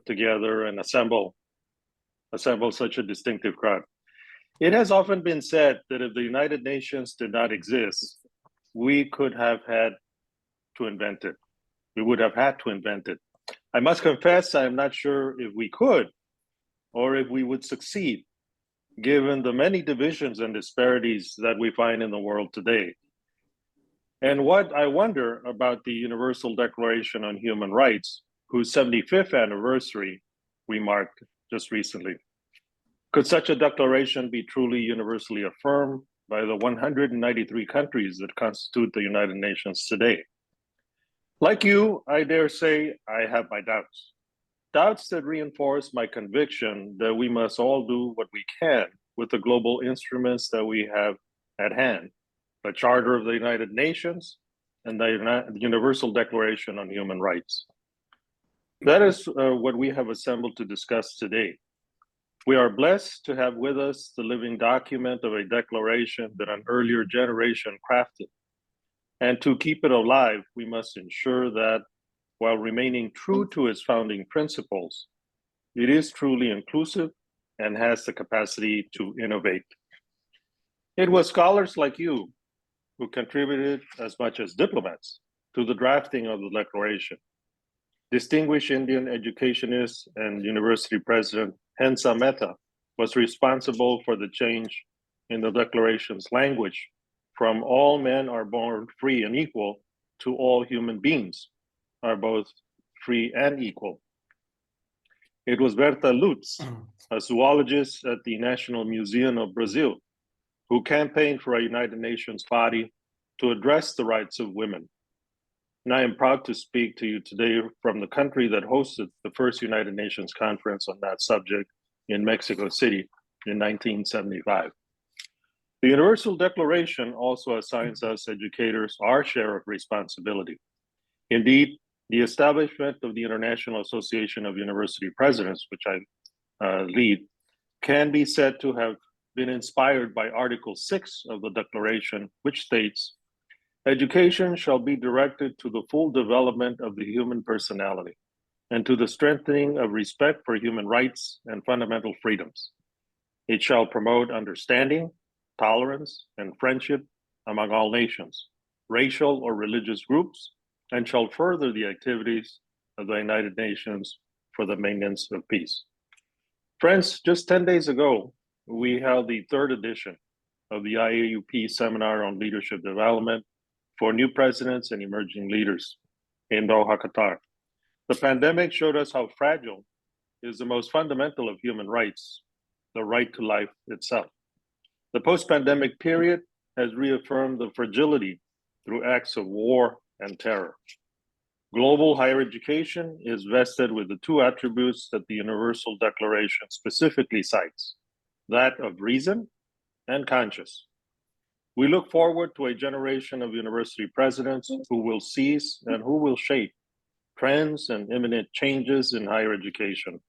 together and assemble such a distinctive crowd. It has often been said that if the United Nations did not exist, we could have had to invent it. We would have had to invent it. I must confess, I'm not sure if we could or if we would succeed, given the many divisions and disparities that we find in the world today. And what I wonder about the Universal Declaration on Human Rights, whose 75th anniversary we marked just recently. Could such a declaration be truly universally affirmed by the 193 countries that constitute the United Nations today? Like you, I dare say I have my doubts. Doubts that reinforce my conviction that we must all do what we can with the global instruments that we have at hand, the Charter of the United Nations and the Universal Declaration on Human Rights. That is what we have assembled to discuss today. We are blessed to have with us the living document of a declaration that an earlier generation crafted. And to keep it alive, we must ensure that while remaining true to its founding principles, it is truly inclusive and has the capacity to innovate. It was scholars like you who contributed as much as diplomats to the drafting of the declaration. Distinguished Indian educationist and university president Hensa Mehta was responsible for the change in the declaration's language from all men are born free and equal to all human beings are both free and equal. It was Berta Lutz, a zoologist at the National Museum of Brazil, who campaigned for a United Nations body to address the rights of women. And I am proud to speak to you today from the country that hosted the first United Nations conference on that subject in Mexico City in 1975. The Universal Declaration also assigns us educators our share of responsibility. Indeed, the establishment of the International Association of University Presidents, which I lead, can be said to have been inspired by Article 6 of the Declaration, which states, "Education shall be directed to the full development of the human personality and to the strengthening of respect for human rights and fundamental freedoms. It shall promote understanding, tolerance, and friendship among all nations, racial or religious groups, and shall further the activities of the United Nations for the maintenance of peace." Friends, just 10 days ago, we held the third edition of the IAUP Seminar on Leadership Development for New Presidents and Emerging Leaders in Doha, Qatar. The pandemic showed us how fragile is the most fundamental of human rights, the right to life itself. The post-pandemic period has reaffirmed the fragility through acts of war and terror. Global higher education is vested with the two attributes that the Universal Declaration specifically cites, that of reason and conscience. We look forward to a generation of university presidents who will seize and who will shape trends and imminent changes in higher education,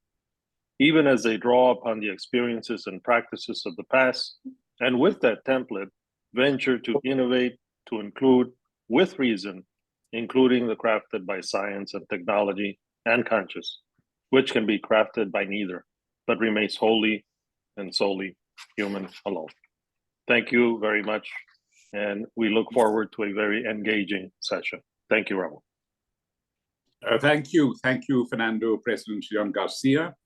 even as they draw upon the experiences and practices of the past, and with that template, venture to innovate, to include with reason, including the crafted by science and technology and conscious, which can be crafted by neither, but remains wholly and solely human alone. Thank you very much, and we look forward to a very engaging session. Thank you, Raul. Thank you, Fernando, President Leon Garcia,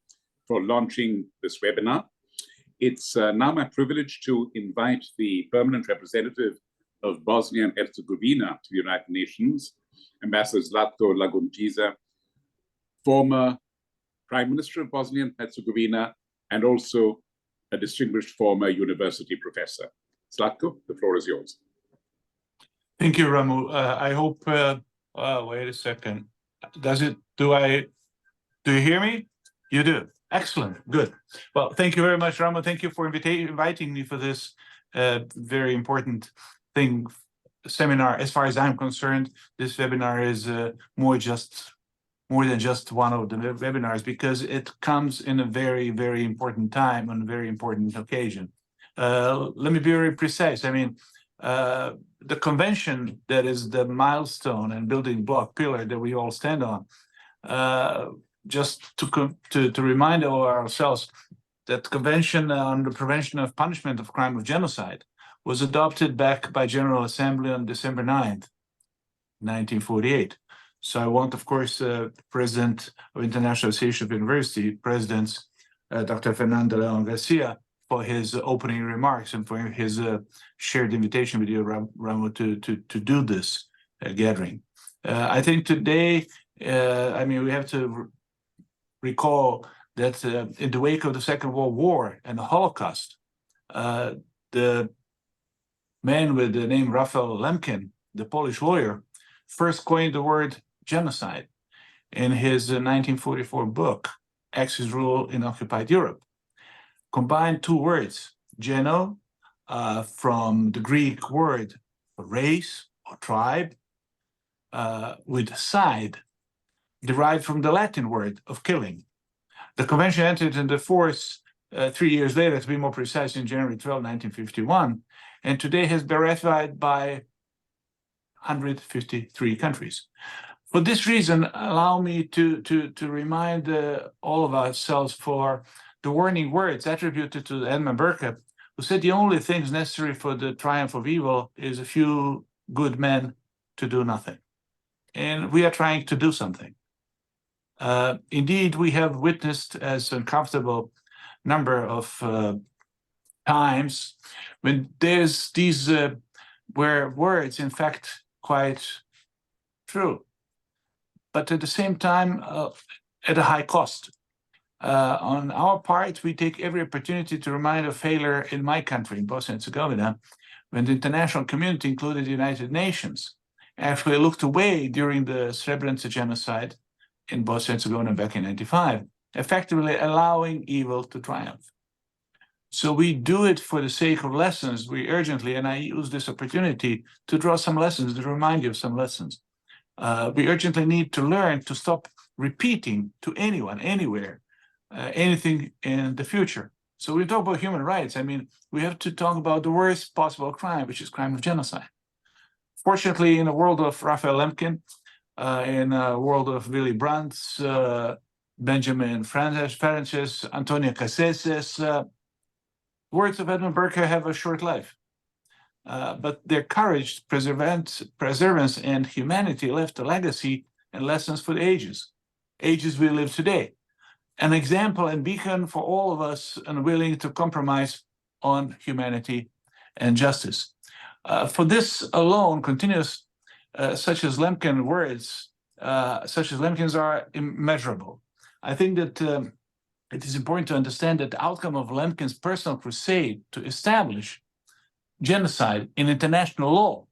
for launching this webinar. It's now my privilege to invite the permanent representative of Bosnia and Herzegovina to the United Nations, Ambassador Zlatko Lagunčića, former Prime Minister of Bosnia and Herzegovina, and also a distinguished former university professor. Zlatko, the floor is yours. Thank you, Ramu. I hope, wait a second. Do you hear me? You do. Excellent, good. Well, thank you very much, Ramu. Thank you for inviting me for this very important seminar. As far as I'm concerned, this webinar is more than just one of the webinars, because it comes in a very, very important time on a very important occasion. Let me be very precise. I mean, the convention that is the milestone and building block pillar that we all stand on just to remind ourselves that the Convention on the Prevention of Punishment of Crime of Genocide was adopted back by General Assembly on December 9th, 1948. So I want, of course, President of International Association of University Presidents, Dr. Fernando Leon Garcia, for his opening remarks and for his shared invitation with you, Ramo, to do this gathering. I think today, we have to recall that in the wake of the Second World War and the Holocaust, the man with the name Raphael Lemkin, the Polish lawyer, first coined the word genocide in his 1944 book, Axis Rule in Occupied Europe. Combined two words, geno, from the Greek word race or tribe, with side, derived from the Latin word of killing. The convention entered into force 3 years later, to be more precise, in January 12, 1951, and today has been ratified by 153 countries. For this reason, allow me to remind all of ourselves for the warning words attributed to Edmund Burke, who said the only things necessary for the triumph of evil is a few good men to do nothing. And we are trying to do something. Indeed, we have witnessed as an uncomfortable number of times when there's these where words, in fact, quite true, but at the same time, at a high cost. On our part, we take every opportunity to remind of failure in my country, in Bosnia and Herzegovina, when the international community, including the United Nations, actually looked away during the Srebrenica genocide in Bosnia and Herzegovina back in 1995, effectively allowing evil to triumph. So we do it for the sake of lessons. We urgently, and I use this opportunity to draw some lessons, to remind you of some lessons. We urgently need to learn to stop repeating to anyone, anywhere, anything in the future. So we talk about human rights. We have to talk about the worst possible crime, which is crime of genocide. Fortunately, in the world of Raphael Lemkin, in the world of Willy Brandt, Benjamin Francis, Antonio Caceres, words of Edmund Burke have a short life. But their courage, perseverance, and humanity left a legacy and lessons for the ages we live today. An example and beacon for all of us unwilling to compromise on humanity and justice. For this alone, continuous, such as Lemkin words, such as Lemkin's, are immeasurable. I think that it is important to understand that the outcome of Lemkin's personal crusade to establish genocide in international law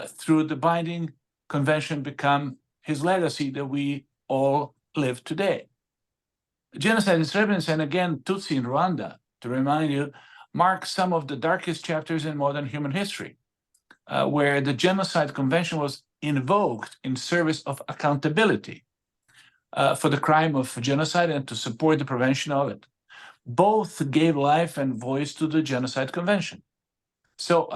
through the binding convention become his legacy that we all live today. Genocide in Srebrenica and again Tutsi in Rwanda, to remind you, mark some of the darkest chapters in modern human history, where the Genocide Convention was invoked in service of accountability for the crime of genocide and to support the prevention of it. Both gave life and voice to the Genocide Convention. So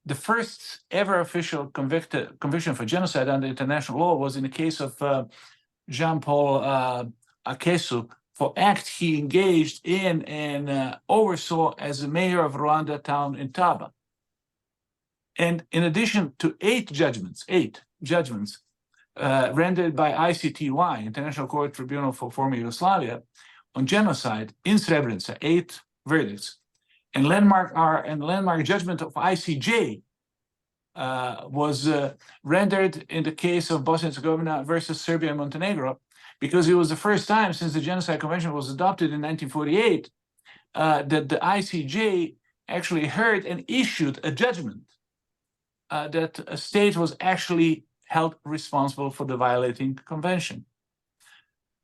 the first ever official conviction for genocide under international law was in the case of Jean-Paul Akesu for act he engaged in and oversaw as the mayor of Rwanda town in Taba. And in addition to 8 judgments rendered by ICTY, International Court Tribunal for Former Yugoslavia, on genocide in Srebrenica, 8 verdicts, and landmark judgment of ICJ was rendered in the case of Bosnia and Herzegovina versus Serbia and Montenegro, because it was the first time since the Genocide Convention was adopted in 1948 that the ICJ actually heard and issued a judgment that a state was actually held responsible for the violating convention.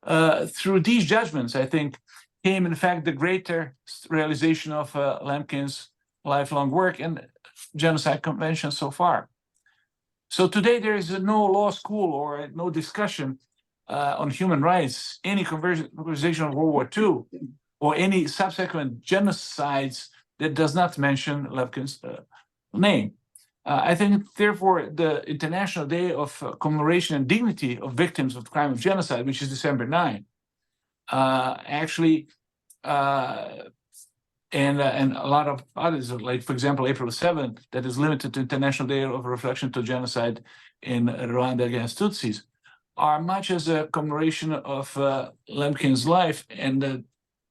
Through these judgments, I think, came in fact the greater realization of Lemkin's lifelong work and Genocide Convention so far. So today there is no law school or no discussion on human rights, any conversation of World War II, or any subsequent genocides that does not mention Lemkin's name. I think, therefore, the International Day of Commemoration and Dignity of Victims of the Crime of Genocide, which is December 9, actually, and a lot of others, like, for example, April 7th, that is limited to International Day of Reflection to Genocide in Rwanda against Tutsis, are much as a commemoration of Lemkin's life and the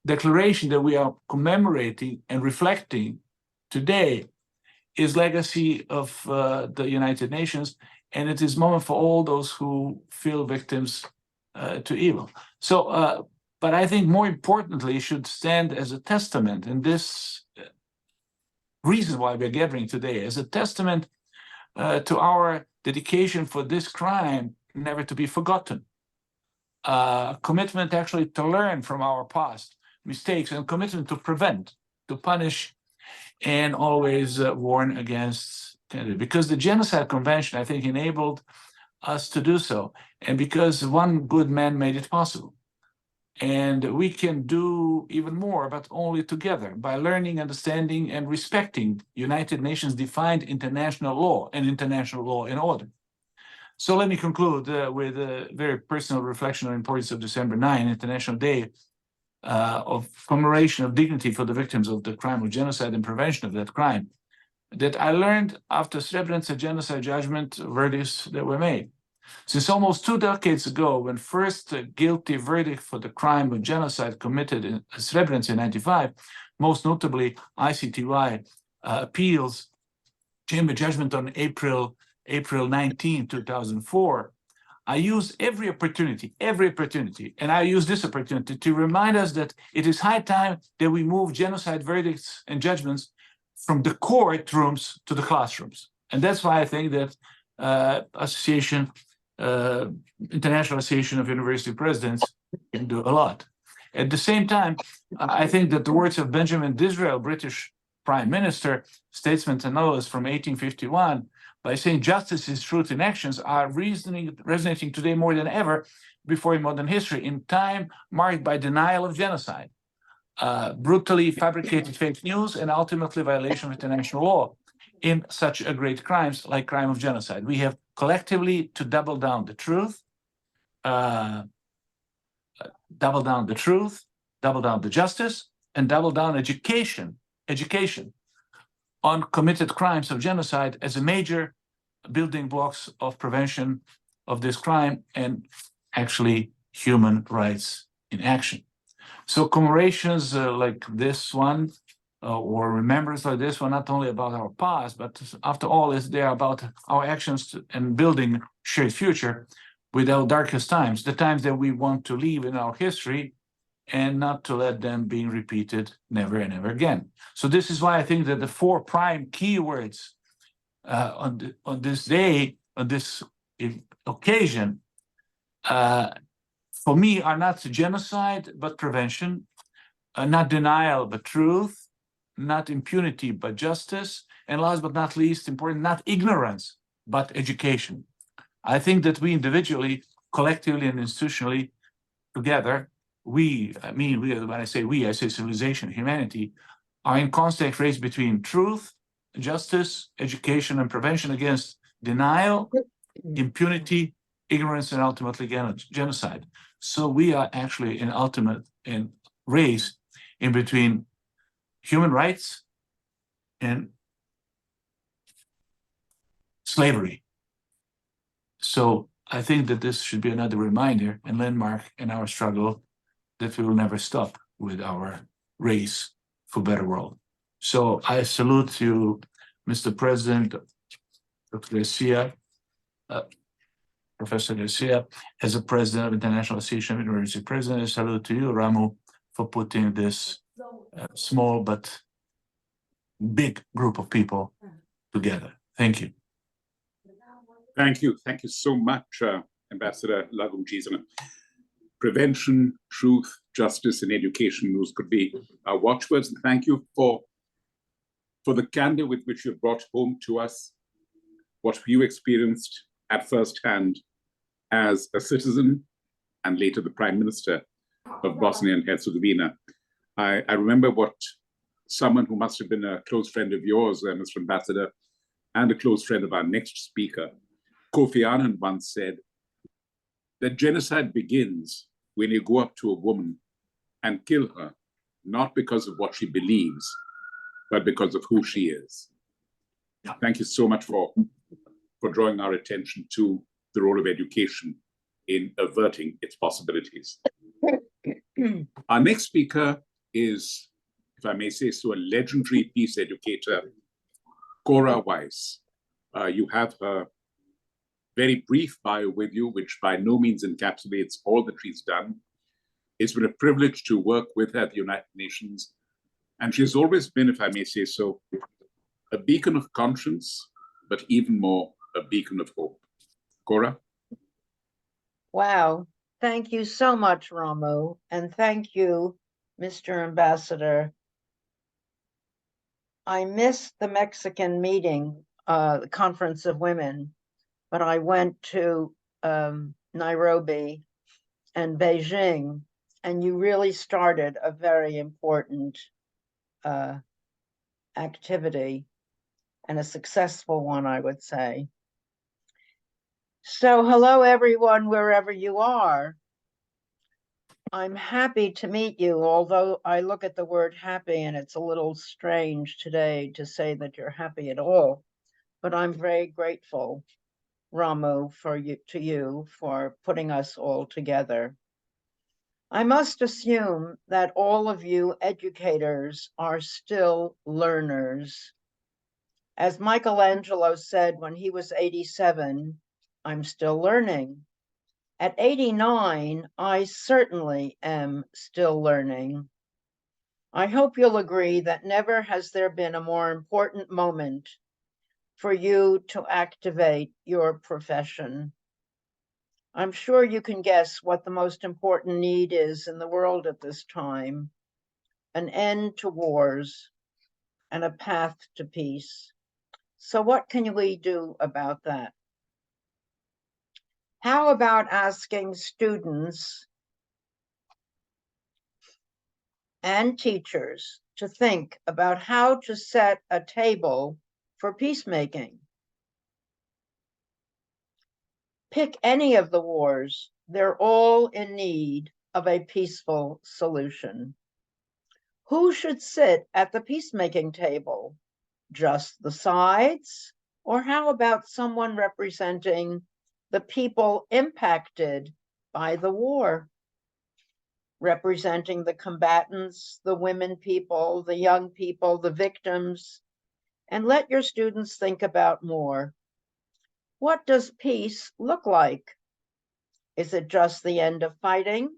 declaration that we are commemorating and reflecting today is legacy of the United Nations, and it is a moment for all those who feel victims to evil. So, but I think more importantly, it should stand as a testament, and this reason why we're gathering today, as a testament to our dedication for this crime never to be forgotten. Commitment actually to learn from our past mistakes, and commitment to prevent, to punish, and always warn against it. Because the Genocide Convention, I think, enabled us to do so, and because one good man made it possible. And we can do even more, but only together, by learning, understanding, and respecting United Nations defined international law and international law and order. So let me conclude with a very personal reflection on the importance of December 9, International Day of commemoration of dignity for the victims of the crime of genocide and prevention of that crime, that I learned after Srebrenica genocide judgment verdicts that were made. Since almost 2 decades ago, when first guilty verdict for the crime of genocide committed in Srebrenica in 1995, most notably ICTY appeals came a judgment on April 19, 2004, I use every opportunity, and I use this opportunity to remind us that it is high time that we move genocide verdicts and judgments from the courtrooms to the classrooms. And that's why I think that International Association of University Presidents can do a lot. At the same time, I think that the words of Benjamin Disraeli, British Prime Minister, statesman and novelist from 1851, by saying justice is truth in actions, are resonating today more than ever before in modern history, in time marked by denial of genocide, brutally fabricated fake news, and ultimately violation of international law in such a great crimes like crime of genocide. We have collectively to double down the truth, double down the justice, and double down education on committed crimes of genocide as a major building blocks of prevention of this crime and actually human rights in action. So commemorations like this one or remembrance like this one, not only about our past, but after all, they are about our actions and building shared future with our darkest times, the times that we want to leave in our history and not to let them be repeated never and ever again. So this is why I think that the 4 prime keywords on this day, on this occasion, for me are not genocide, but prevention, not denial, but truth, not impunity, but justice, and last but not least, important, not ignorance, but education. I think that we individually, collectively, and institutionally, together, when I say we, I say civilization, humanity, are in constant race between truth, justice, education, and prevention against denial, impunity, ignorance, and ultimately genocide. So we are actually in ultimate race in between human rights and slavery. So I think that this should be another reminder and landmark in our struggle that we will never stop with our race for a better world. So I salute you, Mr. President, Dr. Garcia, Professor Garcia, as a president of International Association of University Presidents. I salute to you, Ramu, for putting this small but big group of people together. Thank you. Thank you. Thank you so much, Ambassador Lagumjizana. Prevention, truth, justice, and education, those could be our watchwords. And thank you for the candor with which you've brought home to us what you experienced at first hand as a citizen and later the Prime Minister of Bosnia and Herzegovina. I remember what someone who must have been a close friend of yours, Mr. Ambassador, and a close friend of our next speaker, Kofi Annan once said that genocide begins when you go up to a woman and kill her, not because of what she believes, but because of who she is. Yeah. Thank you so much for drawing our attention to the role of education in averting its possibilities. Our next speaker is, if I may say so, a legendary peace educator, Cora Weiss. You have her very brief bio with you, which by no means encapsulates all that she's done. It's been a privilege to work with her at the United Nations, and she's always been, if I may say so, a beacon of conscience, but even more, a beacon of hope. Cora? Wow. Thank you so much, Ramu, and thank you, Mr. Ambassador. I missed the Mexican meeting, the Conference of Women, but I went to Nairobi and Beijing, and you really started a very important activity, and a successful one, I would say. So hello, everyone, wherever you are. I'm happy to meet you, although I look at the word happy and it's a little strange today to say that you're happy at all. But I'm very grateful, Ramu, to you for putting us all together. I must assume that all of you educators are still learners. As Michelangelo said when he was 87, I'm still learning. At 89, I certainly am still learning. I hope you'll agree that never has there been a more important moment for you to activate your profession. I'm sure you can guess what the most important need is in the world at this time: an end to wars and a path to peace. So what can we do about that? How about asking students and teachers to think about how to set a table for peacemaking? Pick any of the wars, they're all in need of a peaceful solution. Who should sit at the peacemaking table? Just the sides? Or how about someone representing the people impacted by the war? Representing the combatants, the women people, the young people, the victims, and let your students think about more. What does peace look like? Is it just the end of fighting?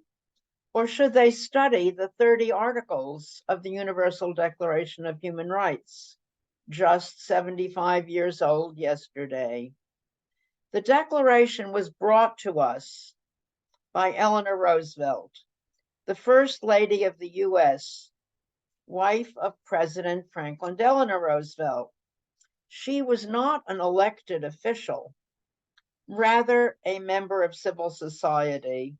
Or should they study the 30 articles of the Universal Declaration of Human Rights, just 75 years old yesterday? The Declaration was brought to us by Eleanor Roosevelt, the First Lady of the US, wife of President Franklin Delano Roosevelt. She was not an elected official, rather a member of civil society.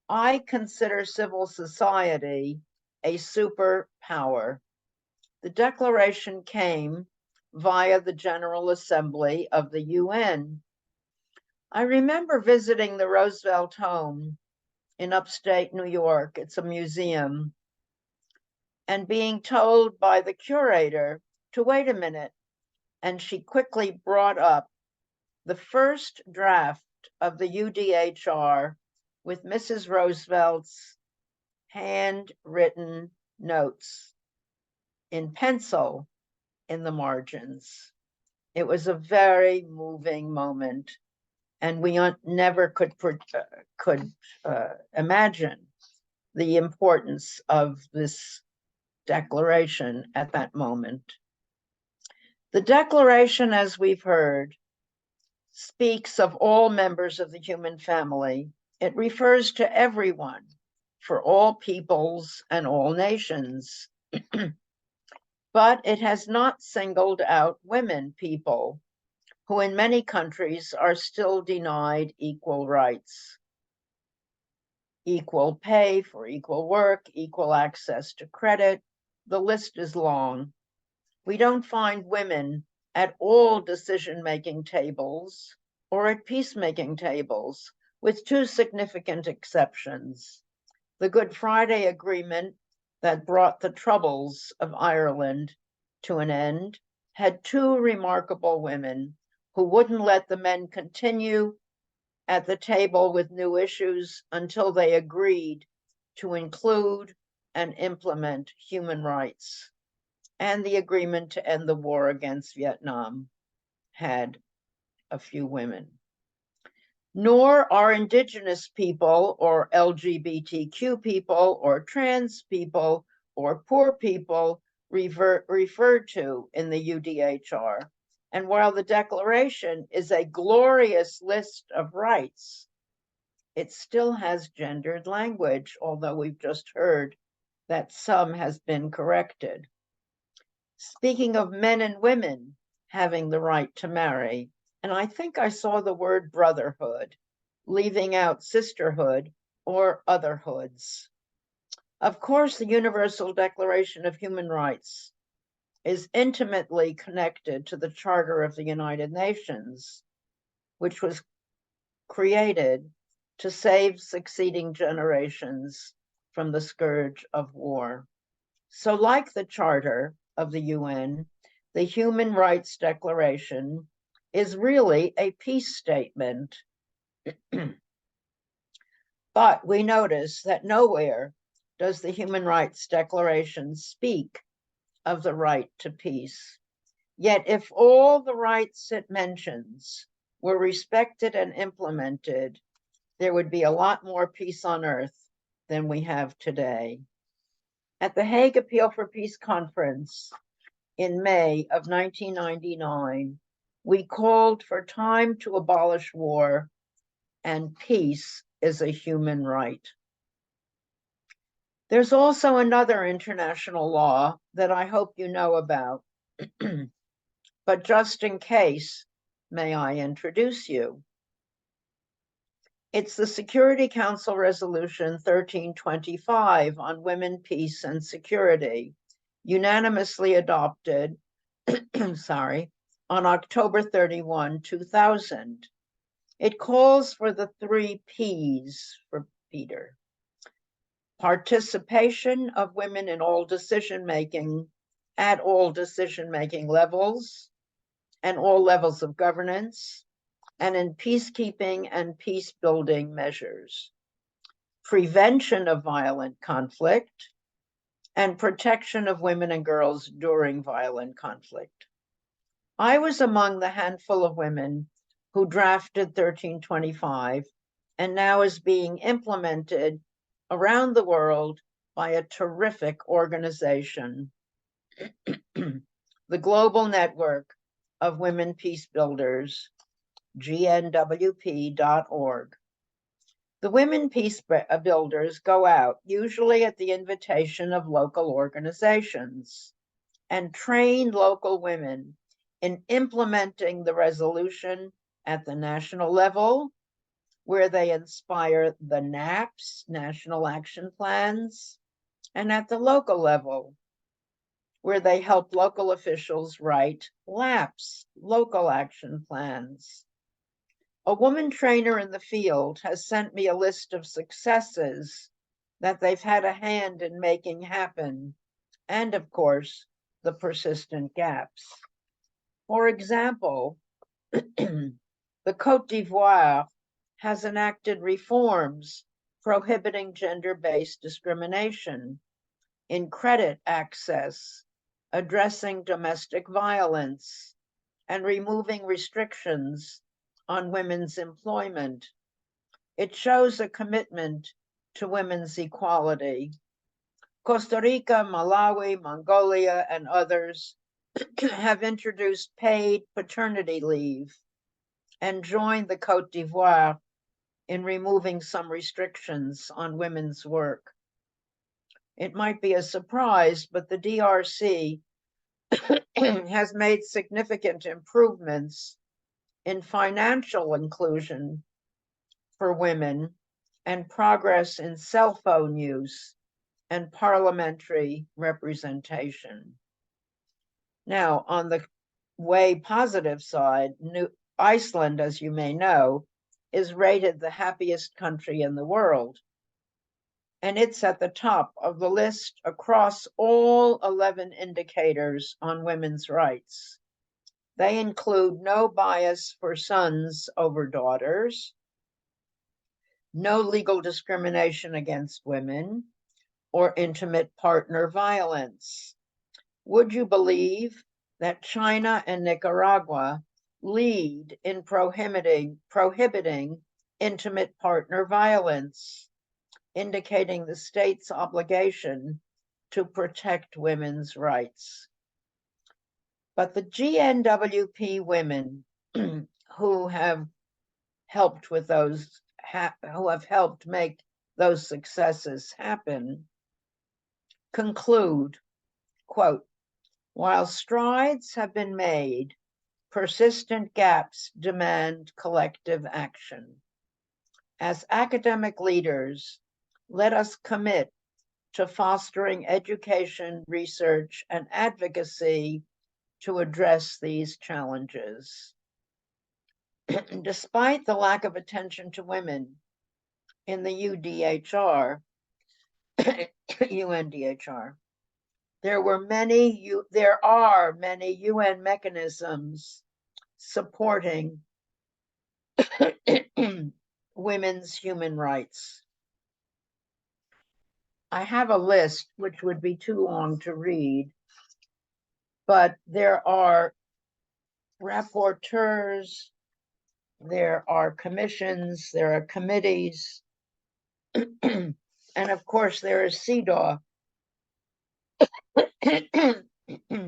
I consider civil society a superpower. The Declaration came via the General Assembly of the UN. I remember visiting the Roosevelt home in upstate New York. It's a museum. And being told by the curator to wait a minute. And she quickly brought up the first draft of the UDHR with Mrs. Roosevelt's handwritten notes in pencil in the margins. It was a very moving moment, and we never could imagine the importance of this declaration at that moment. The Declaration, as we've heard, speaks of all members of the human family. It refers to everyone, for all peoples and all nations. But it has not singled out women people, who in many countries are still denied equal rights. Equal pay for equal work, equal access to credit. The list is long. We don't find women at all decision-making tables or at peacemaking tables, with two significant exceptions. The Good Friday Agreement that brought the troubles of Ireland to an end had two remarkable women who wouldn't let the men continue at the table with new issues until they agreed to include and implement human rights. And the agreement to end the war against Vietnam had a few women. Nor are indigenous people or LGBTQ people or trans people or poor people referred to in the UDHR. And while the Declaration is a glorious list of rights, it still has gendered language, although we've just heard that some has been corrected. Speaking of men and women having the right to marry, and I think I saw the word brotherhood, leaving out sisterhood or otherhoods. Of course, the Universal Declaration of Human Rights is intimately connected to the Charter of the United Nations, which was created to save succeeding generations from the scourge of war. So, like the Charter of the UN, the Human Rights Declaration is really a peace statement. But we notice that nowhere does the Human Rights Declaration speak of the right to peace. Yet if all the rights it mentions were respected and implemented, there would be a lot more peace on earth than we have today. At the Hague Appeal for Peace Conference in May of 1999, we called for time to abolish war, and peace is a human right. There's also another international law that I hope you know about, but just in case, may I introduce you? It's the Security Council Resolution 1325 on women, peace, and security, unanimously adopted, on October 31, 2000. It calls for the 3 P's for Peter: participation of women in all decision-making, at all decision-making levels, and all levels of governance, and in peacekeeping and peace-building measures, prevention of violent conflict, and protection of women and girls during violent conflict. I was among the handful of women who drafted 1325, and now is being implemented around the world by a terrific organization, the Global Network of Women Peace Builders, GNWP.org. The Women Peace Builders go out, usually at the invitation of local organizations, and train local women in implementing the resolution at the national level, where they inspire the NAPs, National Action Plans, and at the local level, where they help local officials write LAPs, Local Action Plans. A woman trainer in the field has sent me a list of successes that they've had a hand in making happen, and of course, the persistent gaps. For example, the Côte d'Ivoire has enacted reforms prohibiting gender-based discrimination in credit access, addressing domestic violence, and removing restrictions on women's employment. It shows a commitment to women's equality. Costa Rica, Malawi, Mongolia, and others have introduced paid paternity leave and joined the Côte d'Ivoire in removing some restrictions on women's work. It might be a surprise, but the DRC has made significant improvements in financial inclusion for women and progress in cell phone use and parliamentary representation. Now, on the way positive side, Iceland, as you may know, is rated the happiest country in the world. And it's at the top of the list across all 11 indicators on women's rights. They include no bias for sons over daughters, no legal discrimination against women, or intimate partner violence. Would you believe that China and Nicaragua lead in prohibiting intimate partner violence, indicating the state's obligation to protect women's rights? But the GNWP women who have helped with those, who have helped make those successes happen, conclude, quote, while strides have been made, persistent gaps demand collective action. As academic leaders, let us commit to fostering education, research, and advocacy to address these challenges. Despite the lack of attention to women in the UNDHR, there are many UN mechanisms supporting women's human rights. I have a list which would be too long to read, but there are rapporteurs, there are commissions, there are committees, and of course there is CEDAW.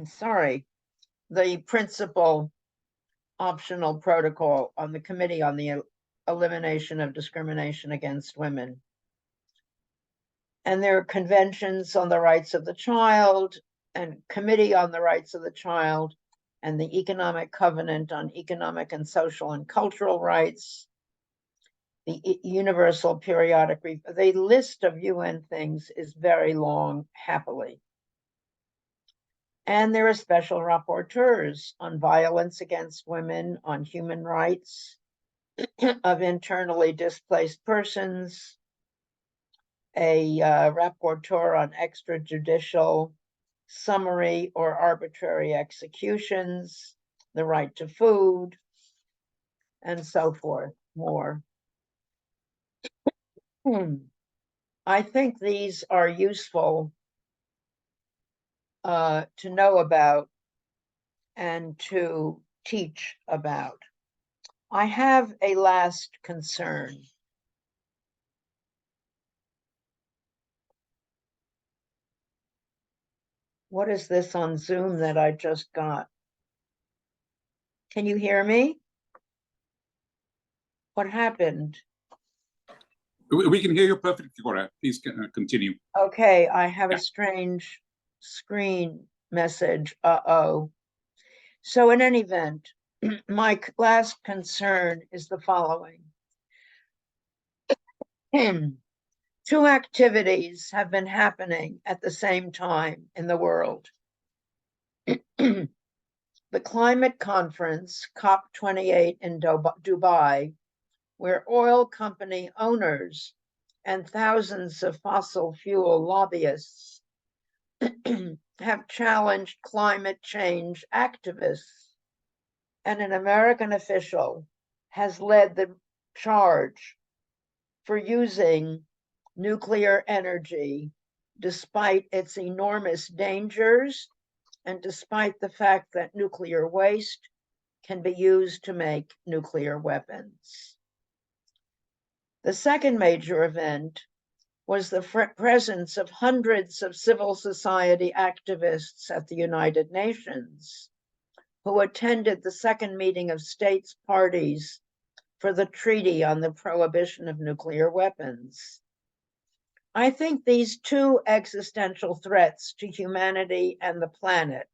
Sorry, the principal optional protocol on the Committee on the Elimination of Discrimination Against Women. And there are conventions on the rights of the child and Committee on the Rights of the Child and the Economic Covenant on Economic and Social and Cultural Rights, the Universal Periodic Review. The list of UN things is very long, happily. And there are special rapporteurs on violence against women, on human rights of internally displaced persons, a rapporteur on extrajudicial, summary, or arbitrary executions, the right to food, and so forth, more. I think these are useful to know about and to teach about. I have a last concern. What is this on Zoom that I just got? Can you hear me? What happened? We can hear you perfectly, Cora. Please continue. Okay, I have a strange screen message. Uh-oh. So in any event, my last concern is the following. Two activities have been happening at the same time in the world. The climate conference, COP28 in Dubai, where oil company owners and thousands of fossil fuel lobbyists have challenged climate change activists, and an American official has led the charge for using nuclear energy despite its enormous dangers and despite the fact that nuclear waste can be used to make nuclear weapons. The second major event was the presence of hundreds of civil society activists at the United Nations who attended the second meeting of states parties for the Treaty on the Prohibition of Nuclear Weapons. I think these two existential threats to humanity and the planet,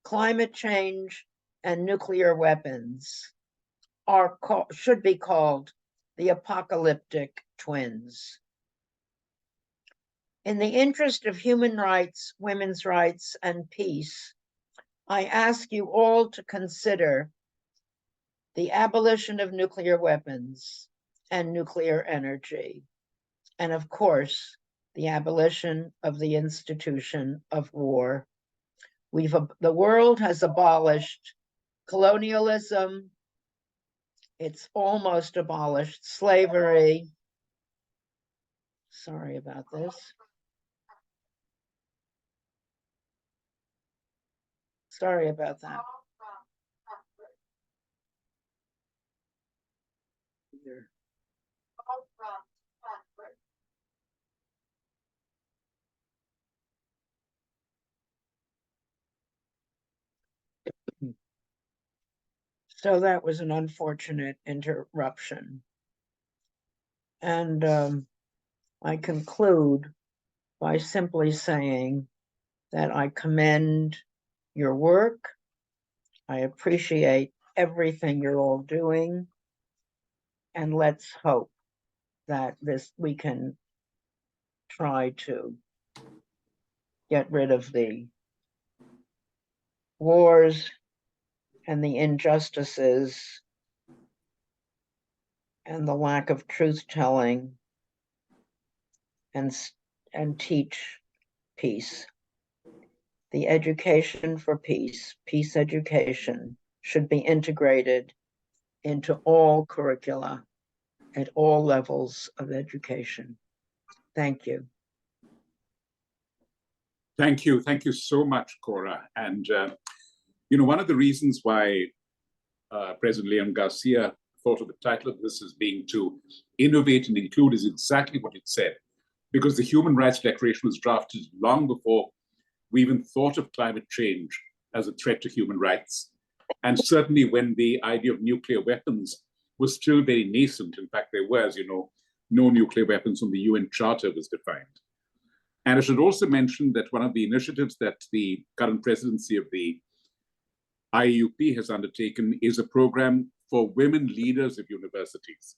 climate change and nuclear weapons, should be called the apocalyptic twins. In the interest of human rights, women's rights, and peace, I ask you all to consider the abolition of nuclear weapons and nuclear energy, and of course, the abolition of the institution of war. The world has abolished colonialism. It's almost abolished slavery. Sorry about this. Sorry about that. So that was an unfortunate interruption. And I conclude by simply saying that I commend your work. I appreciate everything you're all doing. And let's hope that we can try to get rid of the wars and the injustices and the lack of truth-telling and teach peace. The education for peace, peace education, should be integrated into all curricula at all levels of education. Thank you. Thank you. Thank you so much, Cora. And, you know, one of the reasons why President Leon Garcia thought of the title of this as being to innovate and include is exactly what it said, because the Human Rights Declaration was drafted long before we even thought of climate change as a threat to human rights. And certainly when the idea of nuclear weapons was still very nascent. In fact, there were, as you know, no nuclear weapons on the UN Charter was defined. And I should also mention that one of the initiatives that the current presidency of the IUP has undertaken is a program for women leaders of universities,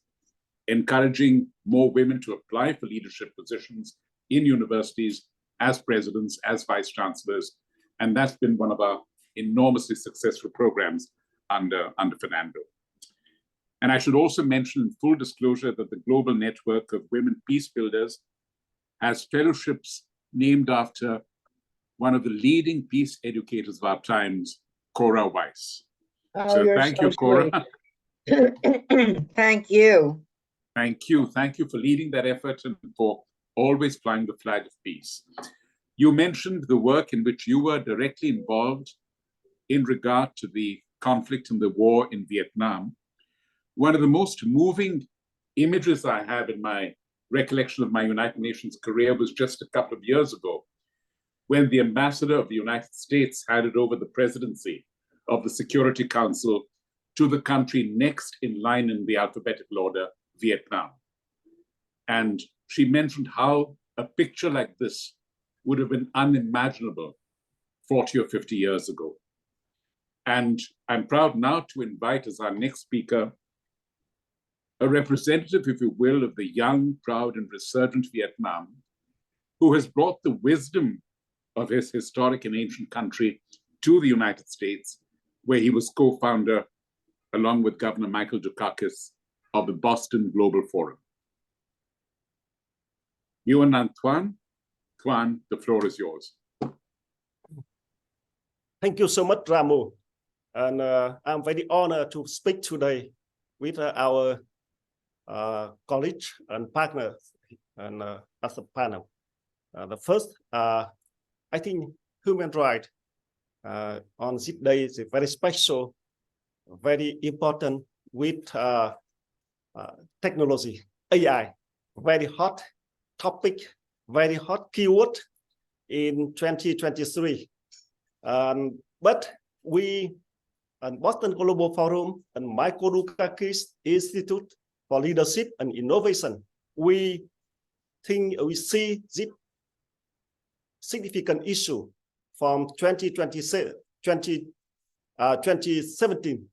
encouraging more women to apply for leadership positions in universities as presidents, as vice chancellors. And that's been one of our enormously successful programs under Fernando. And I should also mention in full disclosure that the Global Network of Women Peace Builders has fellowships named after one of the leading peace educators of our times, Cora Weiss. Oh, So you're thank so you, Cora. Thank you. Thank you. Thank you for leading that effort and for always flying the flag of peace. You mentioned the work in which you were directly involved in regard to the conflict and the war in Vietnam. One of the most moving images I have in my recollection of my United Nations career was just a couple of years ago, when the ambassador of the United States handed over the presidency of the Security Council to the country next in line in the alphabetical order, Vietnam. And she mentioned how a picture like this would have been unimaginable 40 or 50 years ago. And I'm proud now to invite as our next speaker a representative, if you will, of the young, proud, and resurgent Vietnam, who has brought the wisdom of his historic and ancient country to the United States, where he was co-founder, along with Governor Michael Dukakis, of the Boston Global Forum. Yuan Anh Thuan. Thuan, the floor is yours. Thank you so much, Ramu. And I'm very honored to speak today with our colleagues and partners and as a panel. The first, I think human rights on this day is very special, very important with technology, AI, very hot topic, very hot keyword in 2023. But we, and Boston Global Forum and Michael Dukakis Institute for Leadership and Innovation, we think we see this significant issue from 2017.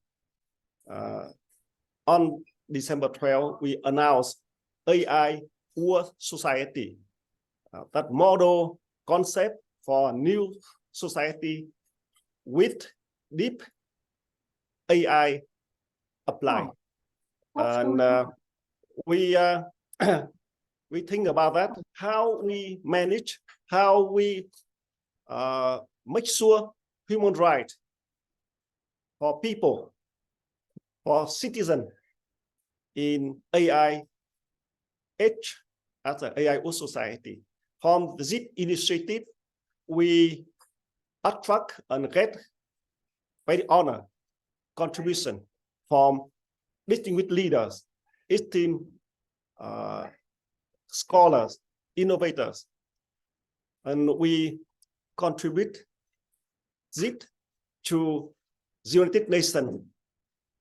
On December 12, we announced AI World Society, that model concept for new society with deep AI applied. And we we think about that, how we manage, how we make sure human rights for people, for citizens in AI age, as an AI society. From this initiative, we attract and get very honor contribution from distinguished leaders, esteemed scholars, innovators, and we contribute it to United Nations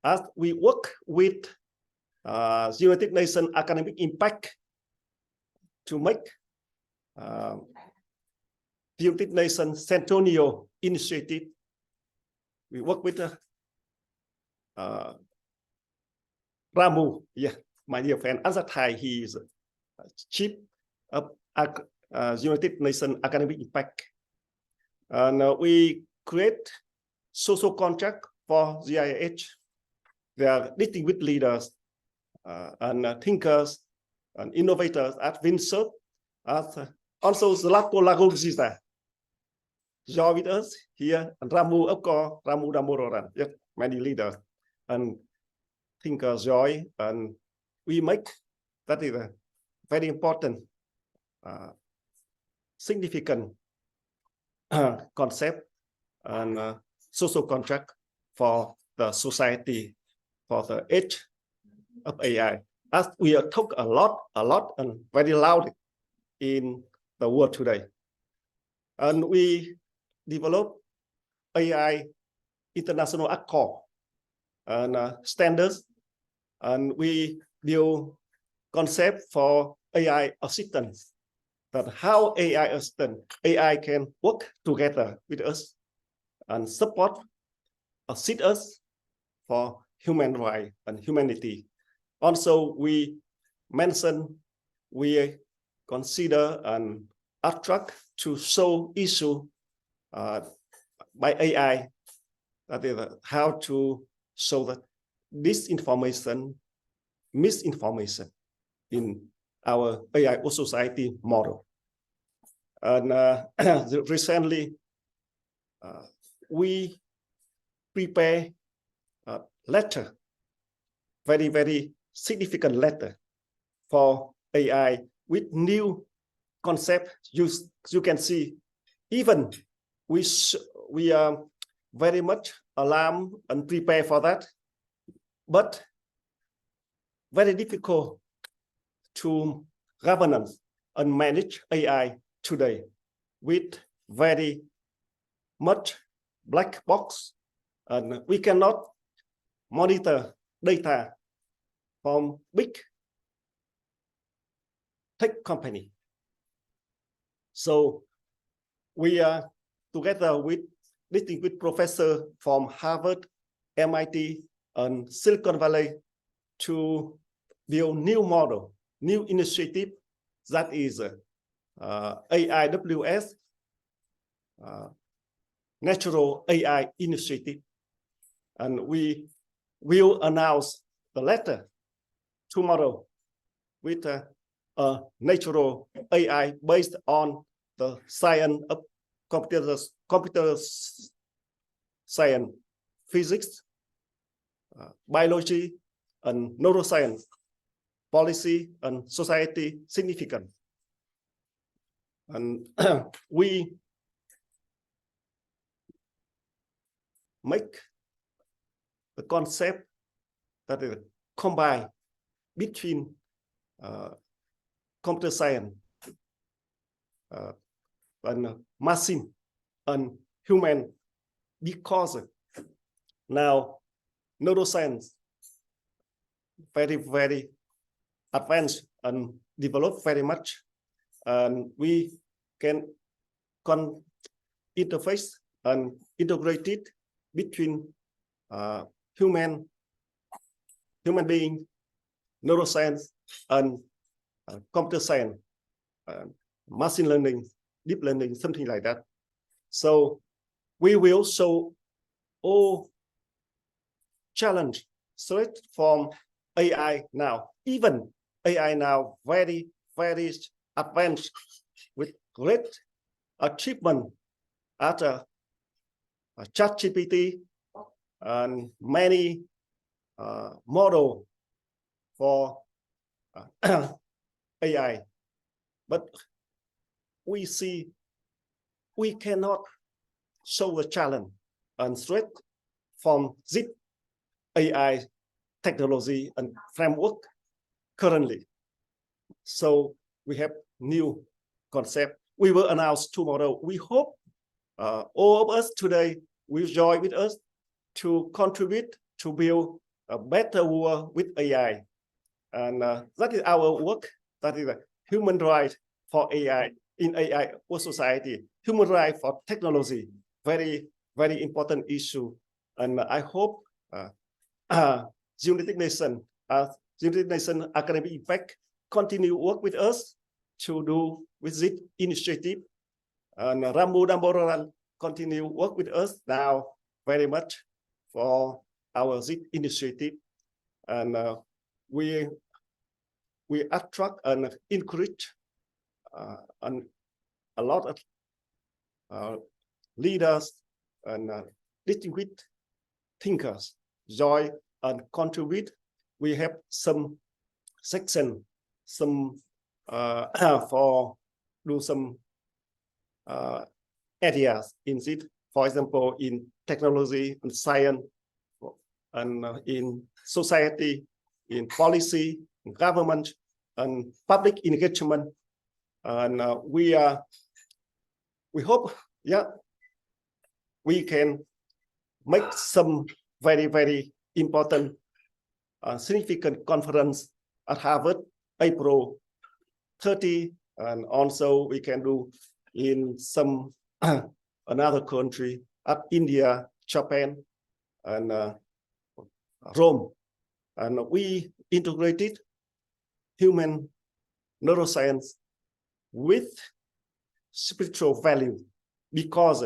as we work with United Nations academic impact to make United Nations Centennial Initiative. We work with Ramu, yeah, my dear friend, as a Thai, he is chief of United Nations academic impact. And we create social contract for GIH. They are distinguished leaders and thinkers and innovators at Windsor, as also Zlatko Lagumziza. Join with us here, and Ramu, of course, Ramu Damororan, yes, many leaders and thinkers join, and we make that is a very important, significant concept and social contract for the society, for the age of AI. As we are talk a lot and very loud in the world today. And we develop AI international accord and standards, and we build concept for AI assistance, that how AI assistant, AI can work together with us and support, assist us for human rights and humanity. Also, we mention, we consider and attract to solve issue by AI, that is how to show that disinformation, misinformation in our AI society model. And recently, we prepare a letter, very significant letter for AI with new concept. You can see, even we are very much alarmed and prepare for that, but very difficult to governance and manage AI today with very much black box, and we cannot monitor data from big tech company. So we are together with distinguished professor from Harvard, MIT, and Silicon Valley to build new model, new initiative, that is AIWS, Natural AI Initiative. And we will announce the letter tomorrow with a natural AI based on the science of computer science, physics, biology, and neuroscience, policy and society significant. And we make the concept that is combined between computer science and machine and human, because now neuroscience very advanced and developed very much, and we can interface and integrate it between human being, neuroscience, and computer science, machine learning, deep learning, something like that. So we will show all challenge threat from AI now. Even AI now very advanced with great achievement at ChatGPT and many model for AI. But we see we cannot show the challenge and threat from this AI technology and framework currently. So we have new concept. We will announce tomorrow. We hope all of us today will join with us to contribute to build a better world with AI. And that is our work. That is a human right for AI in AI for society. Human right for technology. Very important issue. And I hope United Nations Academic Impact continue work with us to do with this initiative. And Ramu Damboran continue work with us now very much for our ZIP initiative. And we attract and encourage and a lot of leaders and distinguished thinkers join and contribute. We have some section, some for do some areas in it. For example, in technology and science, and in society, in policy, in government, and public engagement. And we hope, yeah, we can make some very important significant conference at Harvard, April 30, and also we can do in some another country at India, Japan, and Rome. And we integrated human neuroscience with spiritual value, because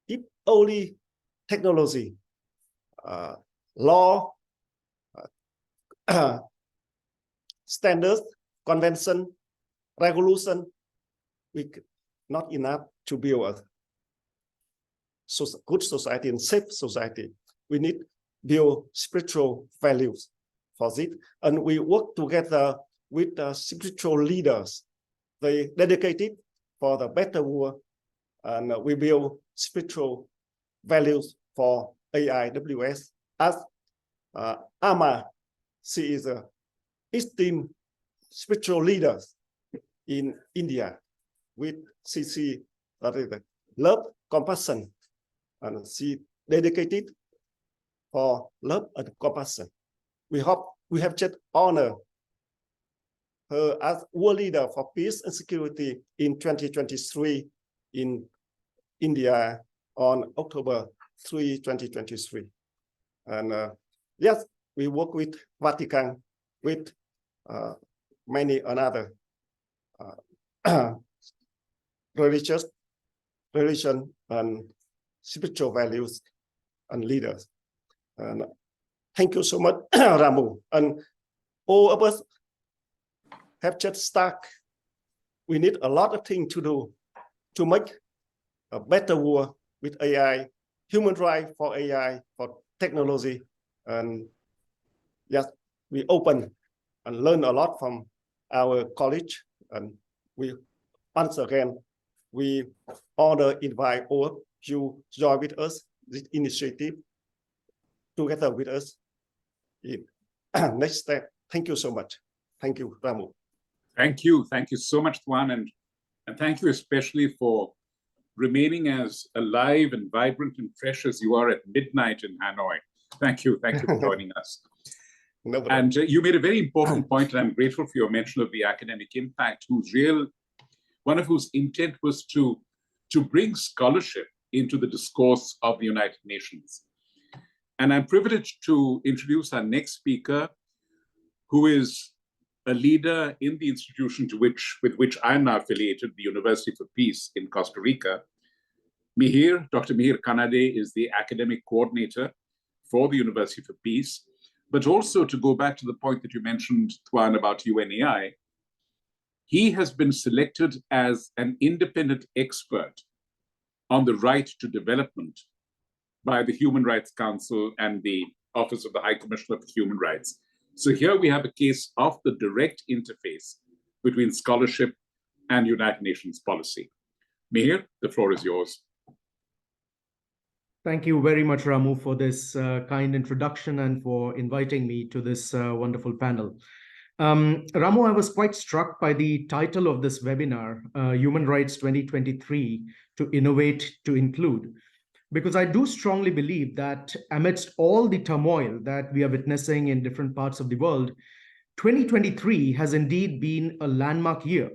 if only technology, law, standards, convention, regulation, we not enough to build a good society and safe society. We need build spiritual values for it, and we work together with the spiritual leaders. They dedicated for the better world, and we build spiritual values for AIWS. As Ama, she is a esteemed spiritual leader in India with CC, that is love, compassion, and she dedicated for love and compassion. We hope we have just honored her as world leader for peace and security in 2023 in India on October 3, 2023. And yes, we work with Vatican, with many another religion and spiritual values and leaders. And thank you so much, Ramu. And all of us have just started. We need a lot of things to do to make a better world with AI, human right for AI, for technology. And yes, we open and learn a lot from our college. And we, once again, we invite all of you join with us, this initiative, together with us in next step. Thank you so much. Thank you, Ramu. Thank you so much, Tuan, and thank you especially for remaining as alive and vibrant and fresh as you are at midnight in Hanoi. Thank you for joining us. No problem. And you made a very important point, and I'm grateful for your mention of the academic impact, one of whose intent was to bring scholarship into the discourse of the United Nations. And I'm privileged to introduce our next speaker, who is a leader in the institution with which I'm now affiliated, the University for Peace in Costa Rica. Dr. Mihir Kanade is the academic coordinator for the University for Peace. But also, to go back to the point that you mentioned, Tuan, about UNAI, he has been selected as an independent expert on the right to development by the Human Rights Council and the Office of the High Commissioner for Human Rights. So here we have a case of the direct interface between scholarship and United Nations policy. Mihir, the floor is yours. Thank you very much, Ramu, for this kind introduction and for inviting me to this wonderful panel. Ramu, I was quite struck by the title of this webinar, Human Rights 2023, to Innovate to Include, because I do strongly believe that amidst all the turmoil that we are witnessing in different parts of the world, 2023 has indeed been a landmark year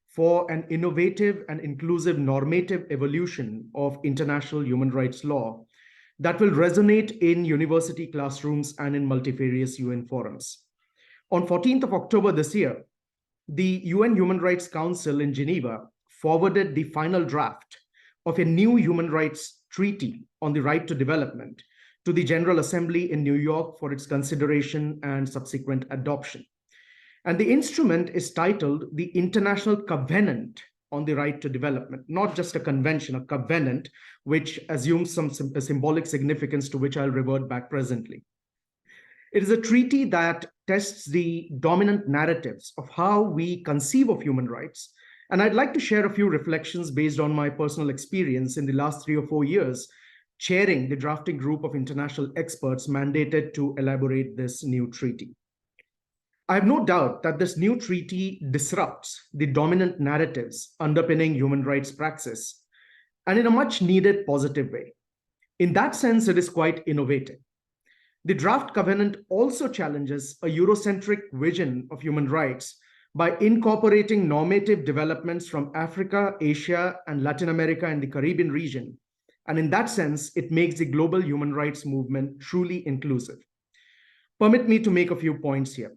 for an innovative and inclusive normative evolution of international human rights law that will resonate in university classrooms and in multifarious UN forums. On 14th of October this year, the UN Human Rights Council in Geneva forwarded the final draft of a new human rights treaty on the right to development to the General Assembly in New York for its consideration and subsequent adoption. And the instrument is titled the International Covenant on the Right to Development, not just a convention, a covenant, which assumes some symbolic significance to which I'll revert back presently. It is a treaty that tests the dominant narratives of how we conceive of human rights. And I'd like to share a few reflections based on my personal experience in the last 3 or 4 years, chairing the drafting group of international experts mandated to elaborate this new treaty. I have no doubt that this new treaty disrupts the dominant narratives underpinning human rights praxis, and in a much needed positive way. In that sense, it is quite innovative. The draft covenant also challenges a Eurocentric vision of human rights by incorporating normative developments from Africa, Asia, and Latin America and the Caribbean region. And in that sense, it makes the global human rights movement truly inclusive. Permit me to make a few points here.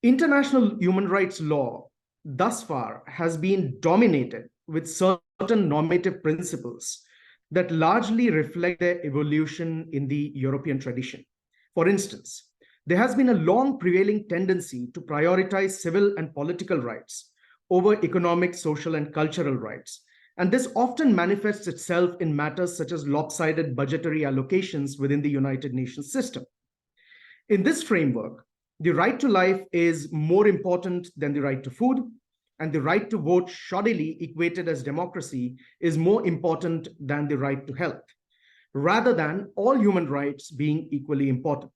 International human rights law thus far has been dominated with certain normative principles that largely reflect their evolution in the European tradition. For instance, there has been a long prevailing tendency to prioritize civil and political rights over economic, social, and cultural rights. And this often manifests itself in matters such as lopsided budgetary allocations within the United Nations system. In this framework, the right to life is more important than the right to food, and the right to vote, shoddily equated as democracy, is more important than the right to health, rather than all human rights being equally important.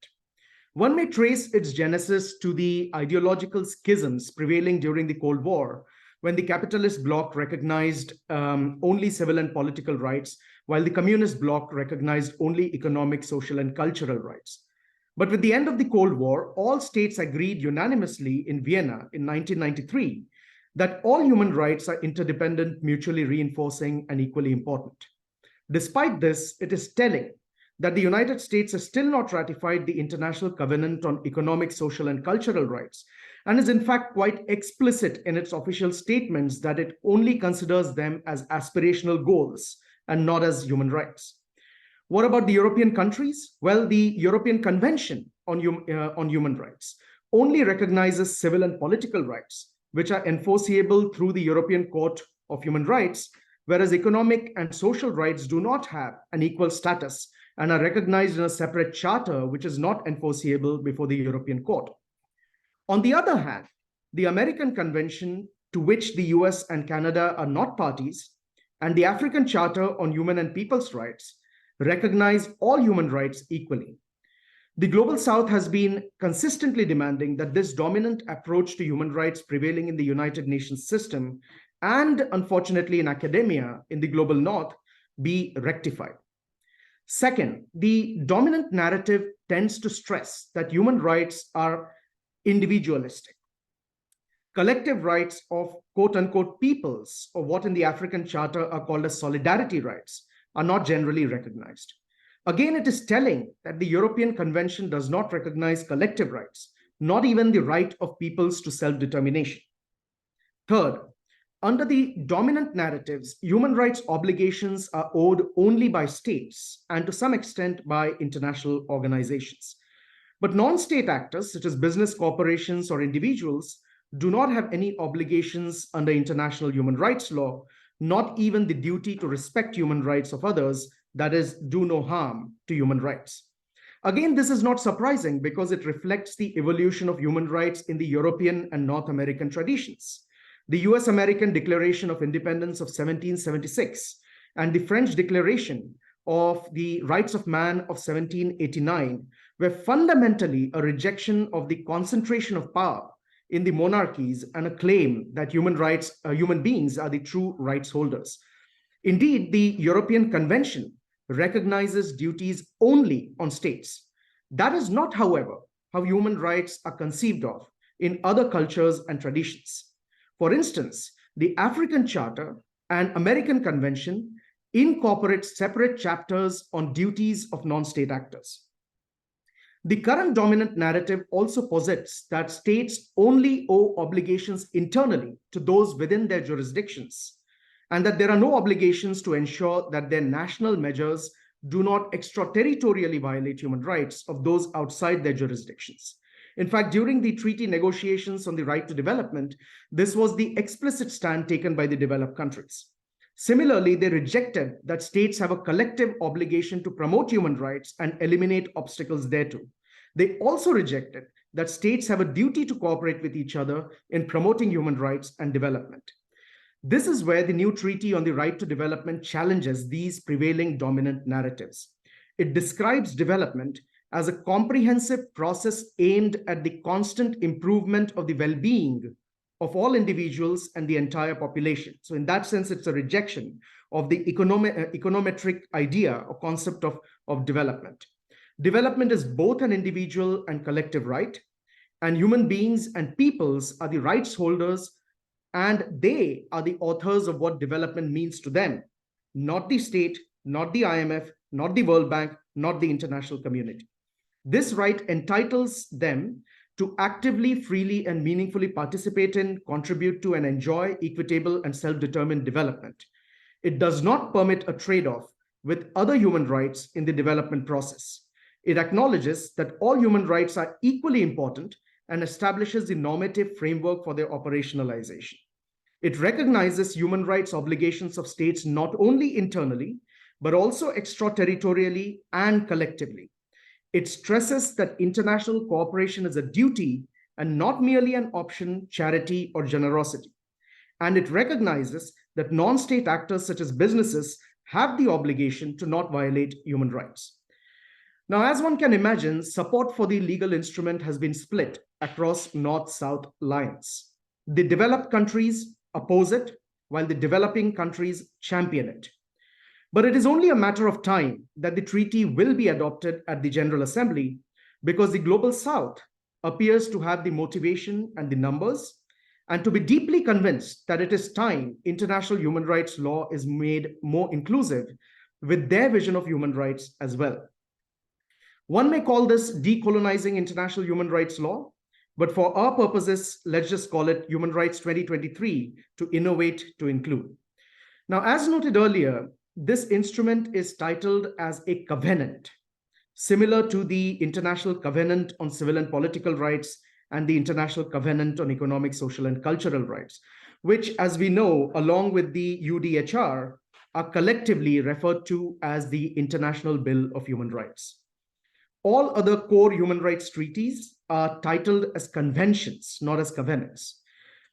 One may trace its genesis to the ideological schisms prevailing during the Cold War, when the capitalist bloc recognized only civil and political rights, while the communist bloc recognized only economic, social, and cultural rights. But with the end of the Cold War, all states agreed unanimously in Vienna in 1993 that all human rights are interdependent, mutually reinforcing, and equally important. Despite this, it is telling that the United States has still not ratified the International Covenant on Economic, Social, and Cultural Rights, and is in fact quite explicit in its official statements that it only considers them as aspirational goals and not as human rights. What about the European countries? Well, the European Convention on Human Rights only recognizes civil and political rights, which are enforceable through the European Court of Human Rights, whereas economic and social rights do not have an equal status and are recognized in a separate charter, which is not enforceable before the European Court. On the other hand, the American Convention, to which the US and Canada are not parties, and the African Charter on Human and People's Rights recognize all human rights equally. The Global South has been consistently demanding that this dominant approach to human rights prevailing in the United Nations system, and unfortunately in academia in the Global North, be rectified. Second, the dominant narrative tends to stress that human rights are individualistic. Collective rights of quote-unquote peoples, or what in the African Charter are called as solidarity rights, are not generally recognized. Again, it is telling that the European Convention does not recognize collective rights, not even the right of peoples to self-determination. Third, Under the dominant narratives, human rights obligations are owed only by states and to some extent by international organizations. But non-state actors, such as business corporations or individuals, do not have any obligations under international human rights law, not even the duty to respect human rights of others, that is, do no harm to human rights. Again, this is not surprising because it reflects the evolution of human rights in the European and North American traditions. The US-American Declaration of Independence of 1776 and the French Declaration of the Rights of Man of 1789 were fundamentally a rejection of the concentration of power in the monarchies and a claim that human beings are the true rights holders. Indeed, the European Convention recognizes duties only on states. That is not, however, how human rights are conceived of in other cultures and traditions. For instance, the African Charter and American Convention incorporate separate chapters on duties of non-state actors. The current dominant narrative also posits that states only owe obligations internally to those within their jurisdictions, and that there are no obligations to ensure that their national measures do not extraterritorially violate human rights of those outside their jurisdictions. In fact, during the treaty negotiations on the right to development, this was the explicit stand taken by the developed countries. Similarly, they rejected that states have a collective obligation to promote human rights and eliminate obstacles thereto. They also rejected that states have a duty to cooperate with each other in promoting human rights and development. This is where the new treaty on the right to development challenges these prevailing dominant narratives. It describes development as a comprehensive process aimed at the constant improvement of the well-being of all individuals and the entire population. So in that sense, it's a rejection of the econometric idea or concept of development. Development is both an individual and collective right, and human beings and peoples are the rights holders, and they are the authors of what development means to them, not the state, not the IMF, not the World Bank, not the international community. This right entitles them to actively, freely, and meaningfully participate in, contribute to, and enjoy equitable and self-determined development. It does not permit a trade-off with other human rights in the development process. It acknowledges that all human rights are equally important and establishes the normative framework for their operationalization. It recognizes human rights obligations of states not only internally, but also extraterritorially and collectively. It stresses that international cooperation is a duty and not merely an option, charity, or generosity. And it recognizes that non-state actors such as businesses have the obligation to not violate human rights. Now, as one can imagine, support for the legal instrument has been split across North-South lines. The developed countries oppose it, while the developing countries champion it. But it is only a matter of time that the treaty will be adopted at the General Assembly, because the Global South appears to have the motivation and the numbers, and to be deeply convinced that it is time international human rights law is made more inclusive with their vision of human rights as well. One may call this decolonizing international human rights law, but for our purposes, let's just call it Human Rights 2023 to innovate to include. Now, as noted earlier, this instrument is titled as a covenant, similar to the International Covenant on Civil and Political Rights and the International Covenant on Economic, Social, and Cultural Rights, which, as we know, along with the UDHR, are collectively referred to as the International Bill of Human Rights. All other core human rights treaties are titled as conventions, not as covenants.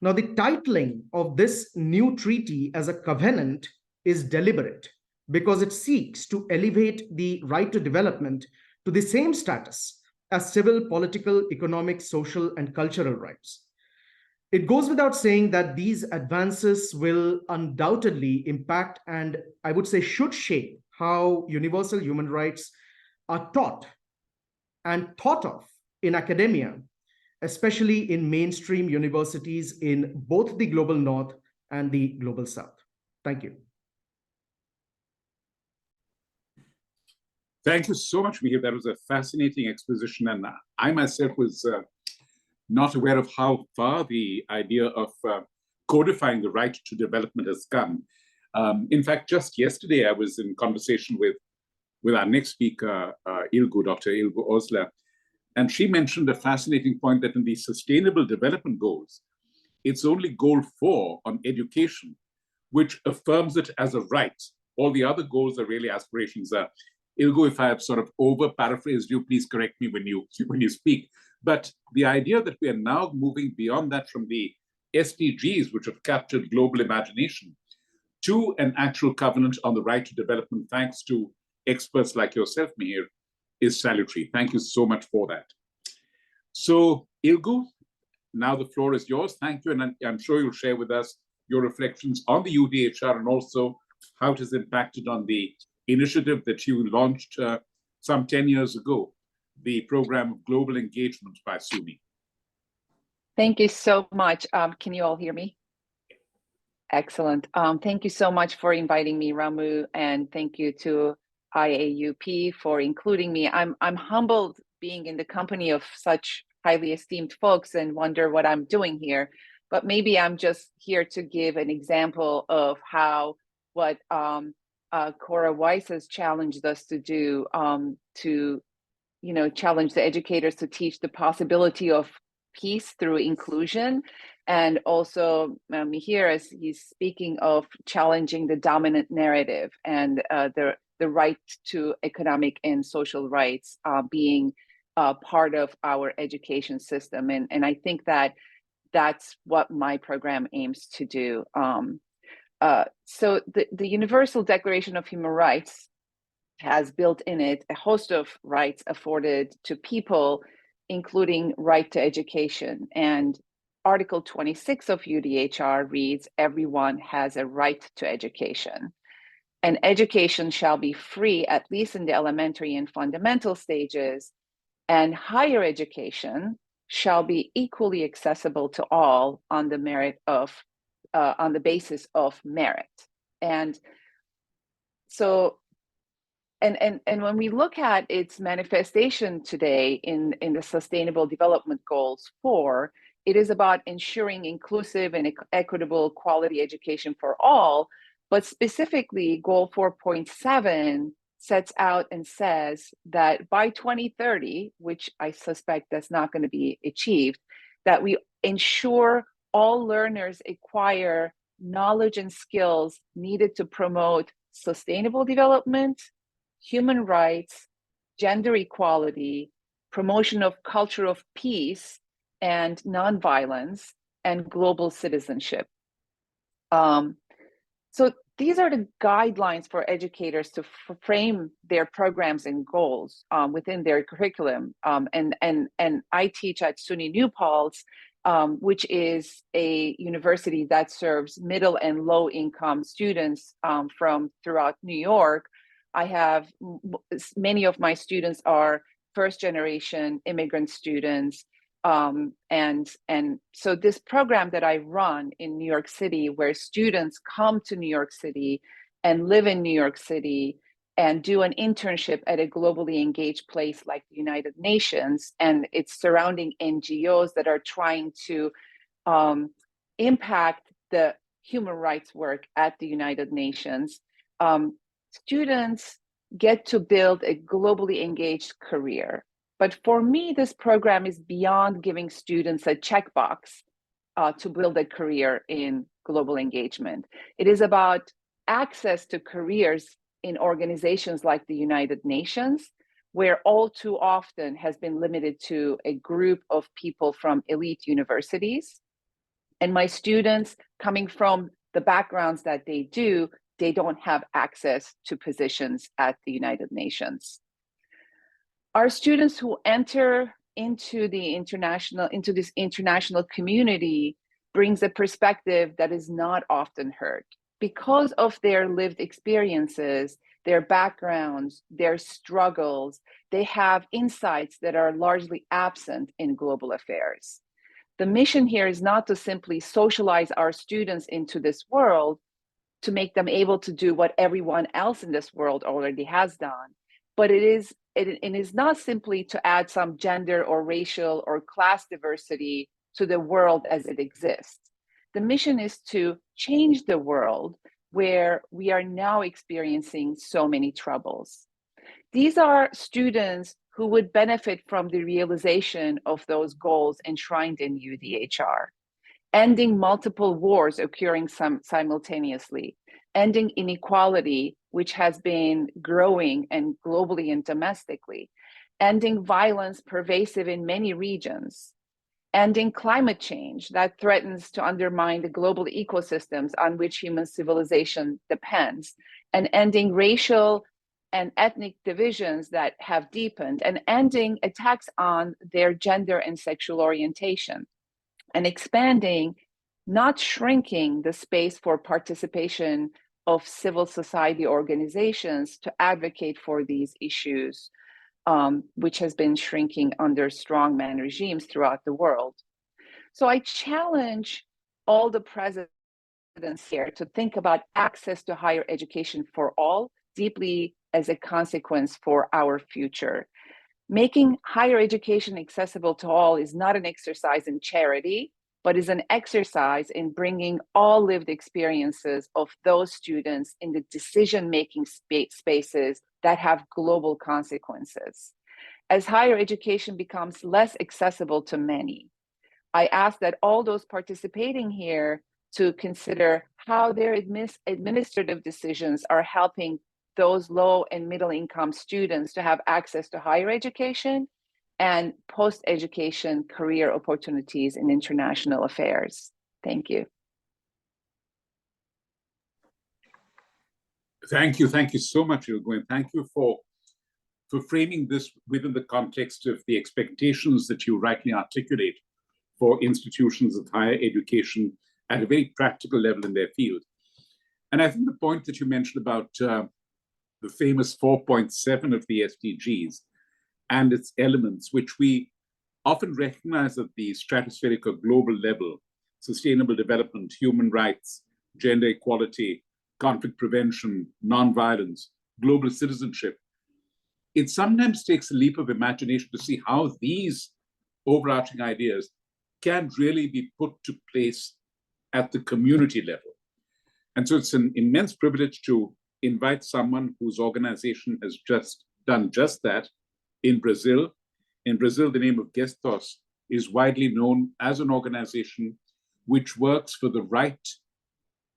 Now, the titling of this new treaty as a covenant is deliberate because it seeks to elevate the right to development to the same status as civil, political, economic, social, and cultural rights. It goes without saying that these advances will undoubtedly impact, and I would say should shape, how universal human rights are taught and thought of in academia, especially in mainstream universities in both the global North and the global South. Thank you. Thank you so much, Mihir. That was a fascinating exposition, and I myself was not aware of how far the idea of codifying the right to development has come. In fact, just yesterday, I was in conversation with our next speaker, Dr. Ilgu Osler, and she mentioned a fascinating point that in the Sustainable Development Goals, it's only goal 4 on education, which affirms it as a right. All the other goals are really aspirations. Ilgu, if I have sort of over-paraphrased you, please correct me when you speak. But the idea that we are now moving beyond that from the SDGs, which have captured global imagination, to an actual covenant on the right to development, thanks to experts like yourself, Mihir, is salutary. Thank you so much for that. So, Ilgu, now the floor is yours. Thank you, and I'm sure you'll share with us your reflections on the UDHR and also how it has impacted on the initiative that you launched some 10 years ago, the program of global engagement by SUNY. Thank you so much. Can you all hear me? Excellent. Thank you so much for inviting me, Ramu, and thank you to IAUP for including me. I'm humbled being in the company of such highly esteemed folks and wonder what I'm doing here. But maybe I'm just here to give an example of how what Cora Weiss has challenged us to do, to challenge the educators to teach the possibility of peace through inclusion. And also Mihir, as he's speaking of challenging the dominant narrative and the right to economic and social rights being part of our education system. And I think that that's what my program aims to do. So the Universal Declaration of Human Rights has built in it a host of rights afforded to people, including right to education. And Article 26 of UDHR reads, everyone has a right to education. And education shall be free, at least in the elementary and fundamental stages, and higher education shall be equally accessible to all on the merit of, on the basis of merit. And so, and when we look at its manifestation today in the Sustainable Development Goals 4, it is about ensuring inclusive and equitable quality education for all, but specifically Goal 4.7 sets out and says that by 2030, which I suspect that's not going to be achieved, that we ensure all learners acquire knowledge and skills needed to promote sustainable development, human rights, gender equality, promotion of culture of peace and nonviolence, and global citizenship. So these are the guidelines for educators to frame their programs and goals within their curriculum. And I teach at SUNY New Paltz, which is a university that serves middle and low income students from throughout New York. I have many of my students are first generation immigrant students. And so this program that I run in New York City, where students come to New York City and live in New York City and do an internship at a globally engaged place like the United Nations, and its surrounding NGOs that are trying to impact the human rights work at the United Nations, students get to build a globally engaged career. But for me, this program is beyond giving students a checkbox to build a career in global engagement. It is about access to careers in organizations like the United Nations, where all too often has been limited to a group of people from elite universities. And my students, coming from the backgrounds that they do, they don't have access to positions at the United Nations. Our students who enter into this international community brings a perspective that is not often heard. Because of their lived experiences, their backgrounds, their struggles, they have insights that are largely absent in global affairs. The mission here is not to simply socialize our students into this world to make them able to do what everyone else in this world already has done, but it is not simply to add some gender or racial or class diversity to the world as it exists. The mission is to change the world where we are now experiencing so many troubles. These are students who would benefit from the realization of those goals enshrined in UDHR. Ending multiple wars occurring simultaneously, ending inequality, which has been growing and globally and domestically, ending violence pervasive in many regions, ending climate change that threatens to undermine the global ecosystems on which human civilization depends, and ending racial and ethnic divisions that have deepened, and ending attacks on their gender and sexual orientation, and expanding, not shrinking, the space for participation of civil society organizations to advocate for these issues, which has been shrinking under strongman regimes throughout the world. So I challenge all the presidents here to think about access to higher education for all deeply as a consequence for our future. Making higher education accessible to all is not an exercise in charity, but is an exercise in bringing all lived experiences of those students in the decision-making spaces that have global consequences. As higher education becomes less accessible to many, I ask that all those participating here to consider how their administrative decisions are helping those low and middle income students to have access to higher education and post-education career opportunities in international affairs. Thank you. Thank you so much, Ilgo, and thank you for framing this within the context of the expectations that you rightly articulate for institutions of higher education at a very practical level in their field. And I think the point that you mentioned about the famous 4.7 of the SDGs and its elements, which we often recognize at the stratospheric or global level: sustainable development, human rights, gender equality, conflict prevention, nonviolence, global citizenship. It sometimes takes a leap of imagination to see how these overarching ideas can really be put to place at the community level. And so it's an immense privilege to invite someone whose organization has just done just that in Brazil. In Brazil, the name of Gestos is widely known as an organization which works for the right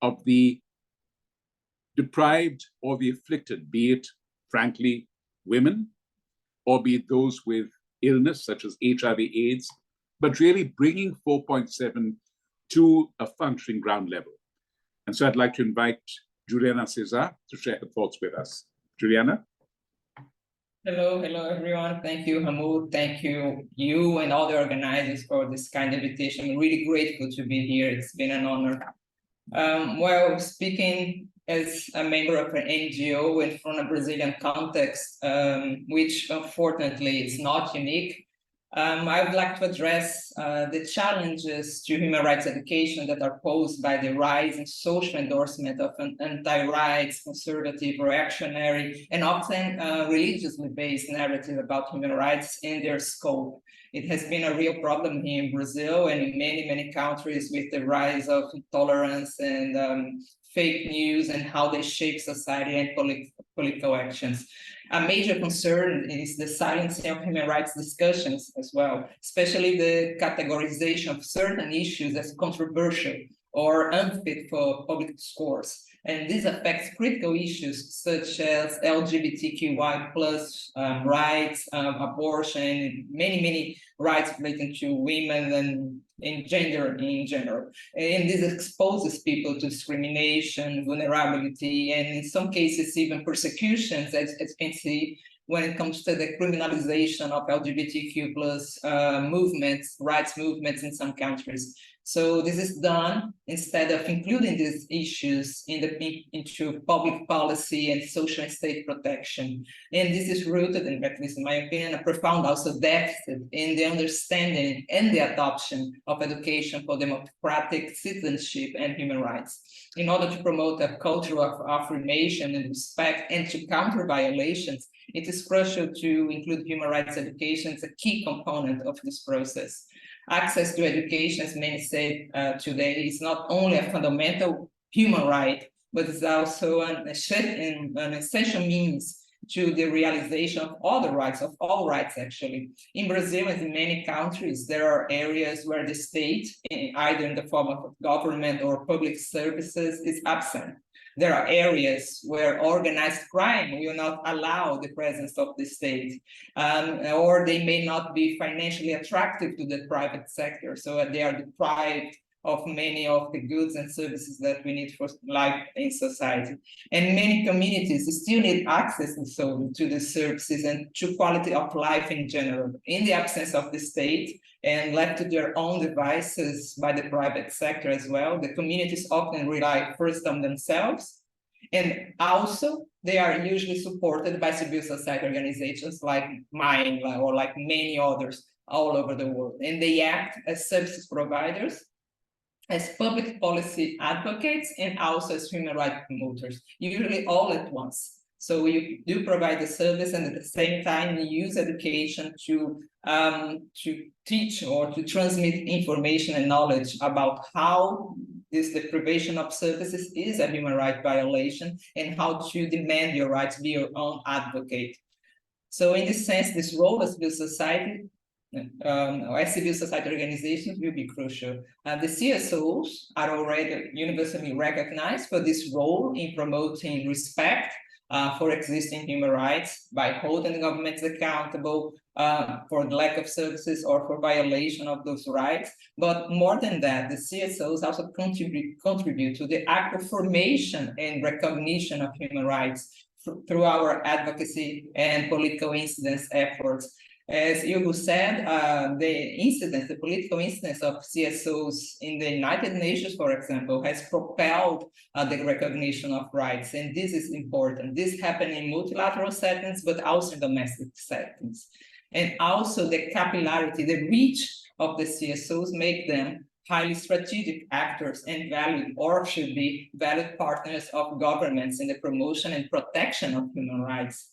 of the deprived or the afflicted, be it, frankly, women, or be it those with illness such as HIV/AIDS, but really bringing 4.7 to a functioning ground level. And so I'd like to invite Juliana Cesar to share her thoughts with us. Juliana? Hello everyone. Thank you, Hamoud. Thank you and all the organizers for this kind of invitation. I'm really grateful to be here. It's been an honor. Well, speaking as a member of an NGO and from a Brazilian context, which unfortunately is not unique, I would like to address the challenges to human rights education that are posed by the rise in social endorsement of an anti-rights, conservative, reactionary, and often religiously based narrative about human rights and their scope. It has been a real problem here in Brazil and in many countries with the rise of intolerance and fake news and how they shape society and political actions. A major concern is the silencing of human rights discussions as well, especially the categorization of certain issues as controversial or unfit for public discourse. And this affects critical issues such as LGBTQI+ rights, abortion, many rights related to women and in gender in general. And this exposes people to discrimination, vulnerability, and in some cases even persecutions, as you can see, when it comes to the criminalization of LGBTQ+ movements, rights movements in some countries. So this is done instead of including these issues into public policy and social and state protection. And this is rooted, in, at least in my opinion, a profound also deficit in the understanding and the adoption of education for democratic citizenship and human rights. In order to promote a culture of affirmation and respect and to counter violations, it is crucial to include human rights education as a key component of this process. access to education, as many said today, is not only a fundamental human right, but it's also an essential means to the realization of other rights, of all rights actually. In Brazil, as in many countries, there are areas where the state, either in the form of government or public services, is absent. There are areas where organized crime will not allow the presence of the state, or they may not be financially attractive to the private sector, so they are deprived of many of the goods and services that we need for life in society. And many communities still need access to the services and to quality of life in general, in the absence of the state and left to their own devices by the private sector as well. The communities often rely first on themselves, and also they are usually supported by civil society organizations like mine or like many others all over the world. And they act as service providers, as public policy advocates, and also as human rights promoters, usually all at once. So you do provide the service, and at the same time you use education to teach or to transmit information and knowledge about how this deprivation of services is a human rights violation and how to demand your rights, be your own advocate. So in this sense, this role of civil society as civil society organizations will be crucial. The CSOs are already universally recognized for this role in promoting respect for existing human rights by holding governments accountable for the lack of services or for violation of those rights. But more than that, the CSOs also contribute to the active formation and recognition of human rights through our advocacy and political incidence efforts. As Hugo said, the political incidence of CSOs in the United Nations, for example, has propelled the recognition of rights. And this is important. This happened in multilateral settings, but also in domestic settings. And also the capillarity, the reach of the CSOs make them highly strategic actors and valued, or should be valued partners of governments in the promotion and protection of human rights.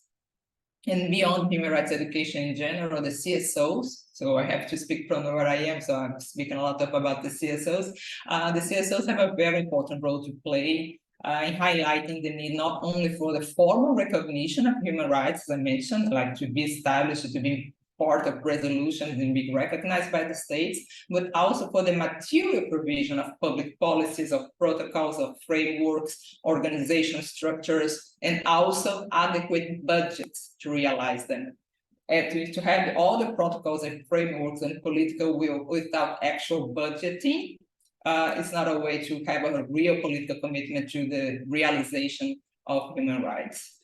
And beyond human rights education in general, the CSOs, so I have to speak from where I am, so I'm speaking a lot about the CSOs. The CSOs have a very important role to play in highlighting the need not only for the formal recognition of human rights, as I mentioned, like to be established, to be part of resolutions and be recognized by the states, but also for the material provision of public policies, of protocols, of frameworks, organization structures, and also adequate budgets to realize them. And to have all the protocols and frameworks and political will without actual budgeting is not a way to have a real political commitment to the realization of human rights.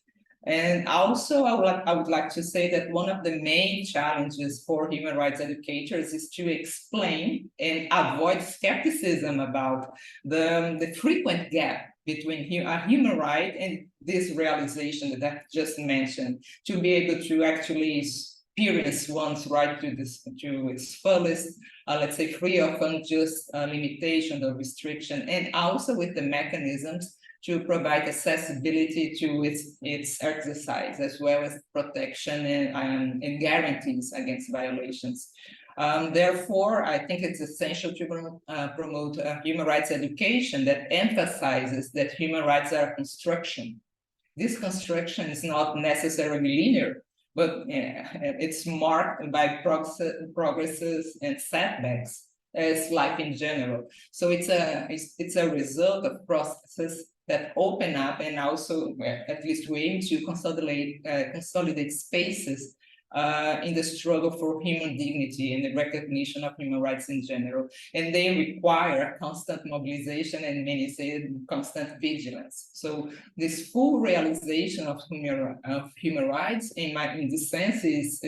And also, I would like to say that one of the main challenges for human rights educators is to explain and avoid skepticism about the frequent gap between a human right and this realization that I just mentioned, to be able to actually experience one's right to its fullest, let's say, free of unjust limitations or restriction, and also with the mechanisms to provide accessibility to its exercise, as well as protection and guarantees against violations. Therefore, I think it's essential to promote human rights education that emphasizes that human rights are a construction. This construction is not necessarily linear, but it's marked by progresses and setbacks as life in general. So it's a result of processes that open up, and also, at least we aim to consolidate spaces in the struggle for human dignity and the recognition of human rights in general. And they require constant mobilization, and many say constant vigilance. So this full realization of human rights, in this sense, is,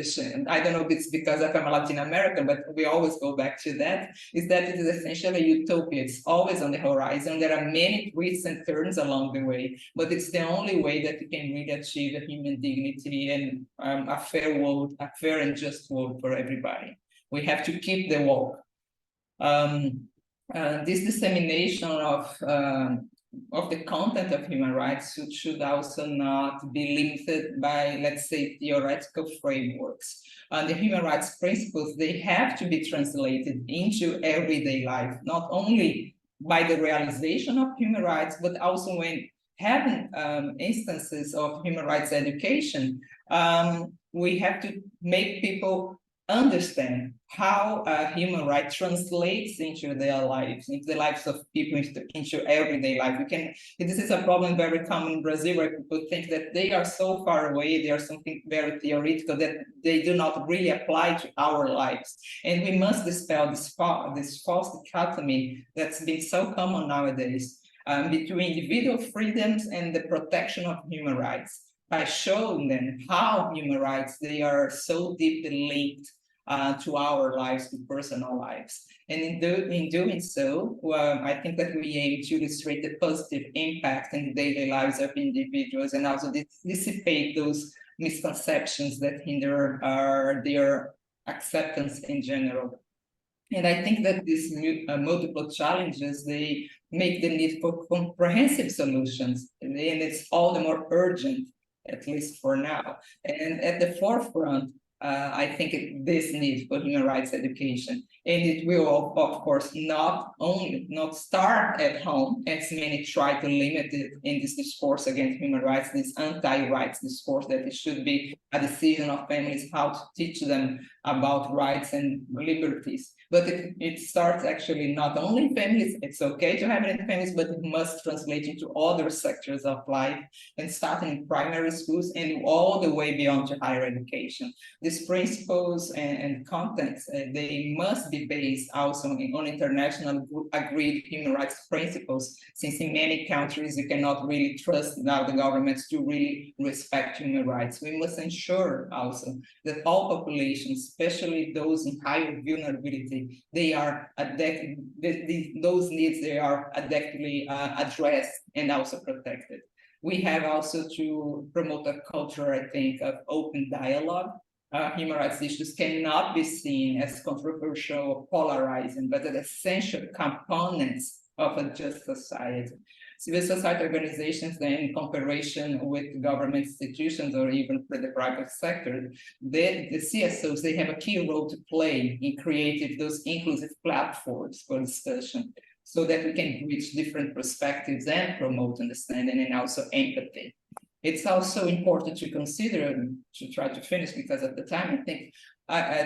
I don't know if it's because I'm a Latin American, but we always go back to that, is that it is essentially a utopia. It's always on the horizon. There are many twists and turns along the way, but it's the only way that we can really achieve a human dignity and a fair world, a fair and just world for everybody. We have to keep the walk. This dissemination of of the content of human rights should also not be limited by, let's say, theoretical frameworks. The human rights principles, they have to be translated into everyday life, not only by the realization of human rights, but also when having instances of human rights education, we have to make people understand how human right translates into their lives, into the lives of people, into everyday life. This is a problem very common in Brazil, where people think that they are so far away, they are something very theoretical, that they do not really apply to our lives. And we must dispel this false dichotomy that's been so common nowadays between individual freedoms and the protection of human rights, by showing them how human rights, they are so deeply linked to our lives, to personal lives. And in doing so, I think that we aim to illustrate the positive impact in the daily lives of individuals, and also dissipate those misconceptions that hinder their acceptance in general. And I think that these multiple challenges, they make the need for comprehensive solutions, and it's all the more urgent, at least for now. And at the forefront, I think this need for human rights education, and it will, of course, not start at home, as many try to limit it in this discourse against human rights, this anti-rights discourse, that it should be a decision of families how to teach them about rights and liberties. But it starts actually not only in families. It's okay to have it in families, but it must translate into other sectors of life, and starting in primary schools and all the way beyond to higher education. These principles and contents, they must be based also on international agreed human rights principles, since in many countries you cannot really trust now the governments to really respect human rights. We must ensure also that all populations, especially those in higher vulnerability, they are those needs, they are adequately addressed and also protected. We have also to promote a culture, I think, of open dialogue. Human rights issues cannot be seen as controversial or polarizing, but as essential components of a just society. Civil society organizations, then, in cooperation with government institutions or even for the private sector, the CSOs, they have a key role to play in creating those inclusive platforms for discussion, so that we can reach different perspectives and promote understanding and also empathy. It's also important to consider, to try to finish because of the time, I think,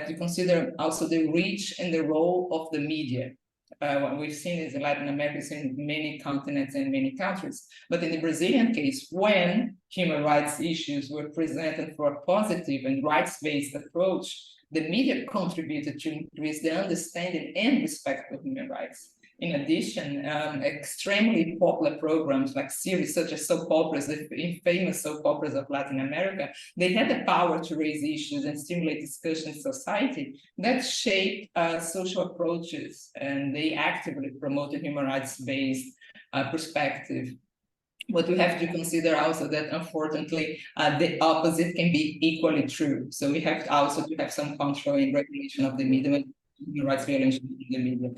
to consider also the reach and the role of the media. What we've seen is in Latin America, in many continents and many countries. But in the Brazilian case, when human rights issues were presented for a positive and rights-based approach, the media contributed to increase the understanding and respect for human rights. In addition, extremely popular programs like series such as soap operas, the famous soap operas of Latin America, they had the power to raise issues and stimulate discussion in society that shaped social approaches, and they actively promoted human rights-based perspective. But we have to consider also that, unfortunately, the opposite can be equally true. So we have also to have some control and regulation of the media, human rights violations in the media.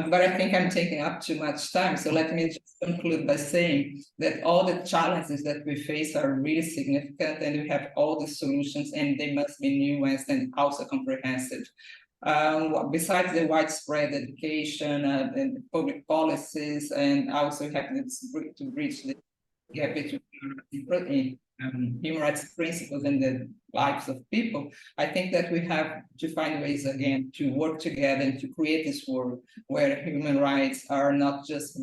But I think I'm taking up too much time. So let me just conclude by saying that all the challenges that we face are really significant, and we have all the solutions, and they must be nuanced and also comprehensive. Besides the widespread education and public policies, and also have to bridge the gap between human rights principles and the lives of people, I think that we have to find ways again to work together and to create this world where human rights are not just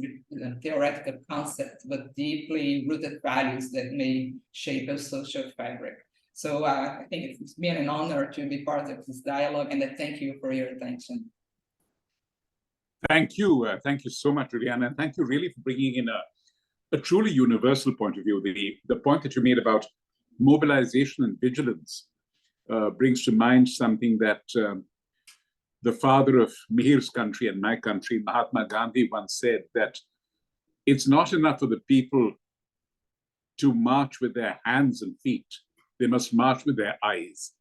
theoretical concepts, but deeply rooted values that may shape a social fabric. So I think it's been an honor to be part of this dialogue, and I thank you for your attention. Thank you so much, Juliana, and thank you really for bringing in a truly universal point of view. The point that you made about mobilization and vigilance brings to mind something that the father of Mihir's country and my country, Mahatma Gandhi, once said, that it's not enough for the people to march with their hands and feet. They must march with their eyes.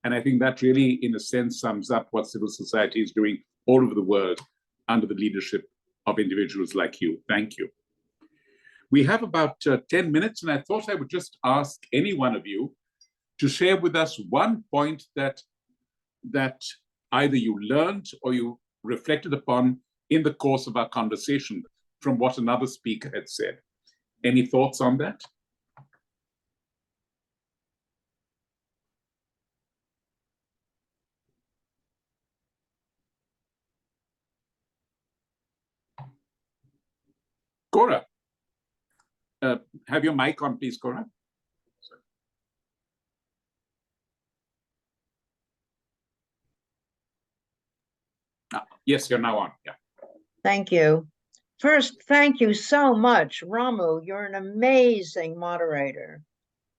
And I think that really, in a sense, sums up what civil society is doing all over the world under the leadership of individuals like you. Thank you. We have about 10 minutes, and I thought I would just ask any one of you to share with us one point that either you learned or you reflected upon in the course of our conversation from what another speaker had said. Any thoughts on that? Cora, have your mic on, please, Cora. Yes, you're now on. Yeah. Thank you. First, thank you so much, Ramu. You're an amazing moderator.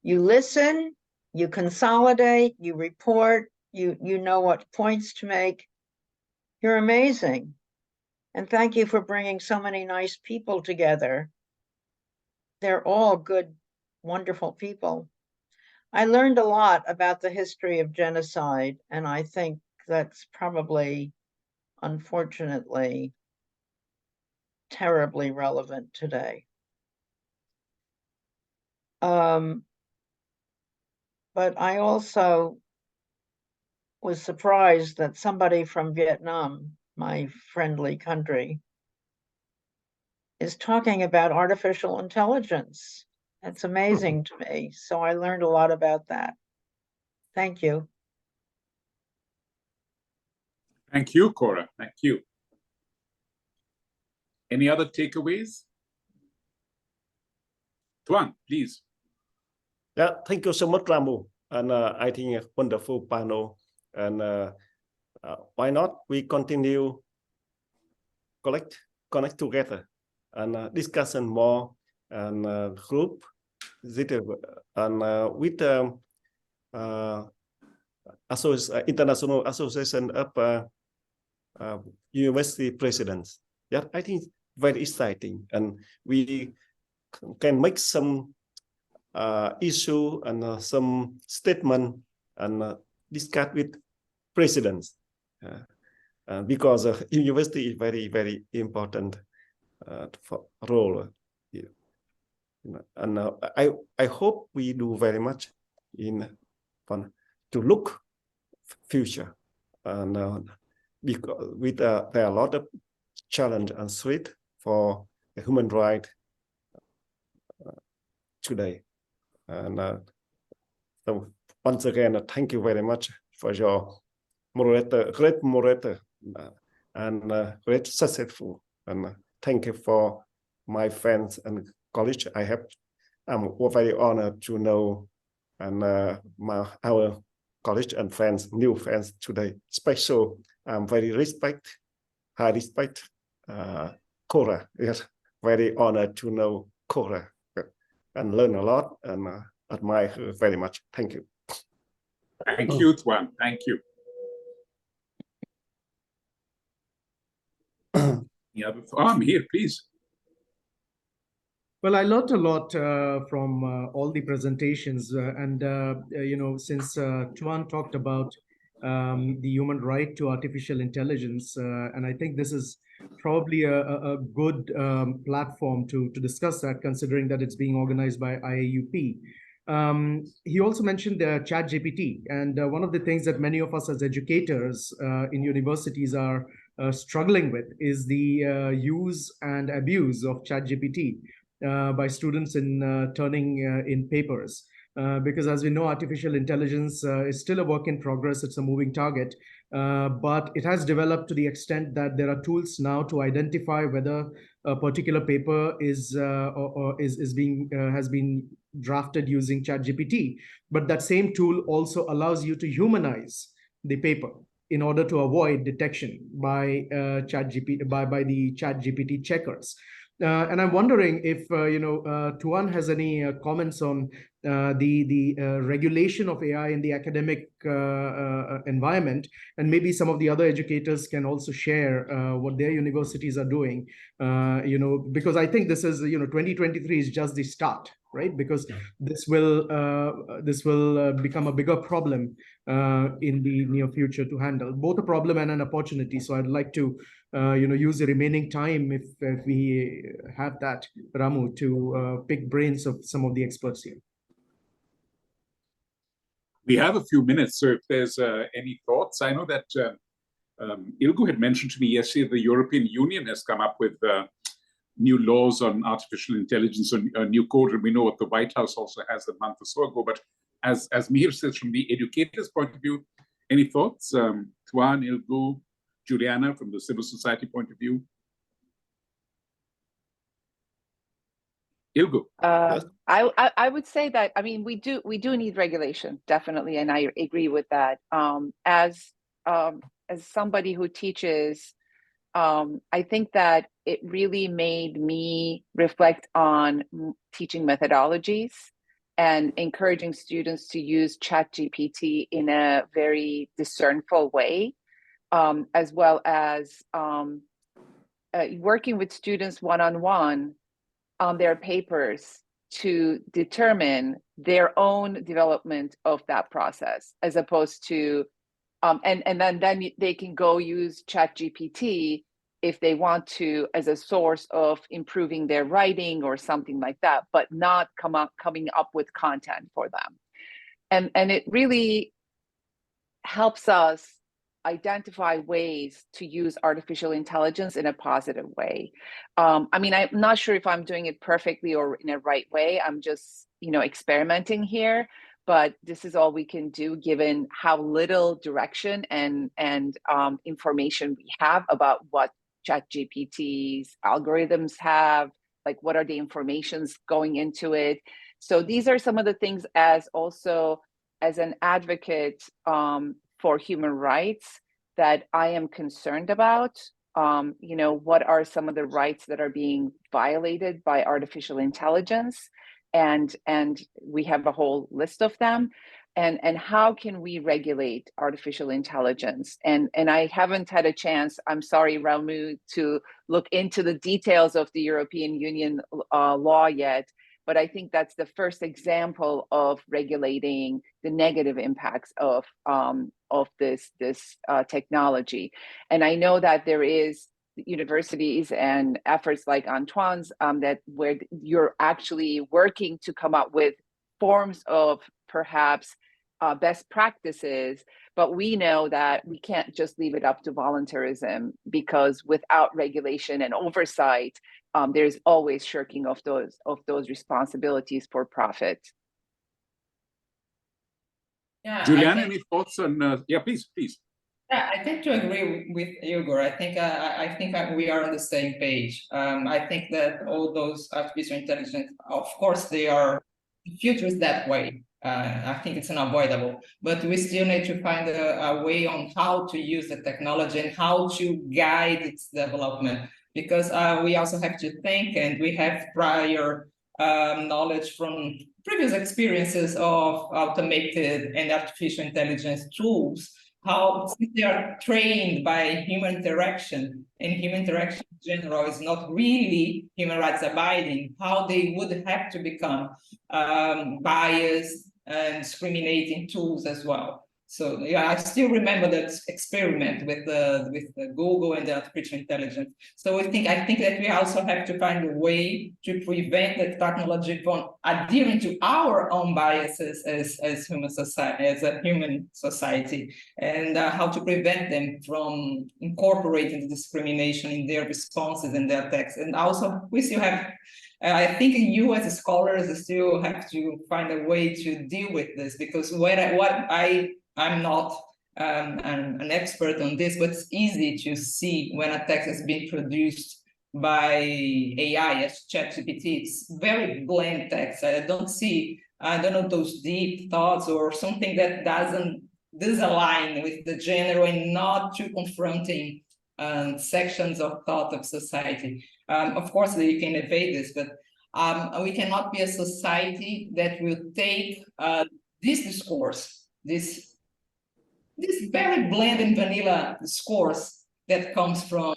You listen, you consolidate, you report, you know what points to make. You're amazing. And thank you for bringing so many nice people together. They're all good, wonderful people. I learned a lot about the history of genocide, and I think that's probably, unfortunately, terribly relevant today. But I also was surprised that somebody from Vietnam, my friendly country, is talking about artificial intelligence. That's amazing to me. So I learned a lot about that. Thank you. Thank you, Cora. Thank you. Any other takeaways? Tuan, please. Yeah, thank you so much, Ramu. And I think a wonderful panel. And why not we continue connect together and discussion more and group and with International Association of University Presidents. Yeah, I think very exciting, and we can make some issue and some statement and discuss with presidents because university is very, very important for role here. And I hope we do very much in to look future, and because with there are a lot of challenge and threat for the human right today. And so once again, thank you very much for your great moderator, and great successful. And thank you for my friends and colleagues. I'm very honored to know and our colleagues and friends, new friends today. Special, I'm very high respect Cora. Yes, very honored to know Cora and learn a lot and admire her very much. Thank you. Thank you, Tuan. Thank you. Yeah, I'm here, please. Well, I learned a lot from all the presentations, and since Tuan talked about the human right to artificial intelligence, and I think this is probably a good platform to discuss that, considering that it's being organized by IAUP. He also mentioned ChatGPT, and one of the things that many of us as educators in universities are struggling with is the use and abuse of ChatGPT by students in turning in papers. Because as we know, artificial intelligence is still a work in progress. It's a moving target, but it has developed to the extent that there are tools now to identify whether a particular paper has been drafted using ChatGPT. But that same tool also allows you to humanize the paper in order to avoid detection by the ChatGPT checkers. And I'm wondering if Tuan has any comments on the regulation of AI in the academic environment, and maybe some of the other educators can also share what their universities are doing. Because I think this is 2023 is just the start right? Because this will become a bigger problem in the near future to handle, both a problem and an opportunity. So I'd like to use the remaining time, if we have that, Ramu, to pick brains of some of the experts here. We have a few minutes, so if there's any thoughts. I know that Ilgu had mentioned to me yesterday the European Union has come up with new laws on artificial intelligence, and a new code, and we know what the White House also has a month or so ago. But as Mihir says, from the educator's point of view, any thoughts? Tuan, Ilgu, Juliana, from the civil society point of view? Ilgu. Yes. I would say that, I mean, we do need regulation, definitely, and I agree with that. As somebody who teaches, I think that it really made me reflect on teaching methodologies and encouraging students to use ChatGPT in a very discernful way, as well as working with students one-on-one on their papers to determine their own development of that process, as opposed to, and then they can go use ChatGPT if they want to as a source of improving their writing or something like that, but not coming up with content for them. And it really helps us identify ways to use artificial intelligence in a positive way. I mean, I'm not sure if I'm doing it perfectly or in a right way. I'm just, experimenting here, but this is all we can do given how little direction and information we have about what ChatGPT's algorithms have, like what are the informations going into it. So these are some of the things as an advocate for human rights that I am concerned about. What are some of the rights that are being violated by artificial intelligence? And we have a whole list of them. And how can we regulate artificial intelligence? And I haven't had a chance, I'm sorry, Ramu, to look into the details of the European Union law yet. But I think that's the first example of regulating the negative impacts of this technology. And I know that there is universities and efforts like Antoine's where you're actually working to come up with forms of perhaps best practices, but we know that we can't just leave it up to voluntarism, because without regulation and oversight, there's always shirking of those responsibilities for profit. Yeah, Juliana, any thoughts on? Yeah, please. Yeah, I tend to agree with Igor. I think we are on the same page. I think that all those artificial intelligence, of course, the future is that way. I think it's unavoidable, but we still need to find a way on how to use the technology and how to guide its development, because we also have to think, and we have prior knowledge from previous experiences of automated and artificial intelligence tools, how they are trained by human interaction, and human interaction in general is not really human rights abiding, how they would have to become biased and discriminating tools as well. So yeah, I still remember that experiment with the Google and the artificial intelligence. So I think that we also have to find a way to prevent the technology from adhering to our own biases as human society, as a human society, and how to prevent them from incorporating the discrimination in their responses and their texts. And also, we still have. I think you as scholars still have to find a way to deal with this, because I'm not an expert on this, but it's easy to see when a text has been produced by AI as ChatGPT. It's very bland text. I don't know those deep thoughts or something that doesn't disalign with the general and not too confronting sections of thought of society. Of course, you can evade this, but we cannot be a society that will take this discourse, this very bland and vanilla discourse that comes from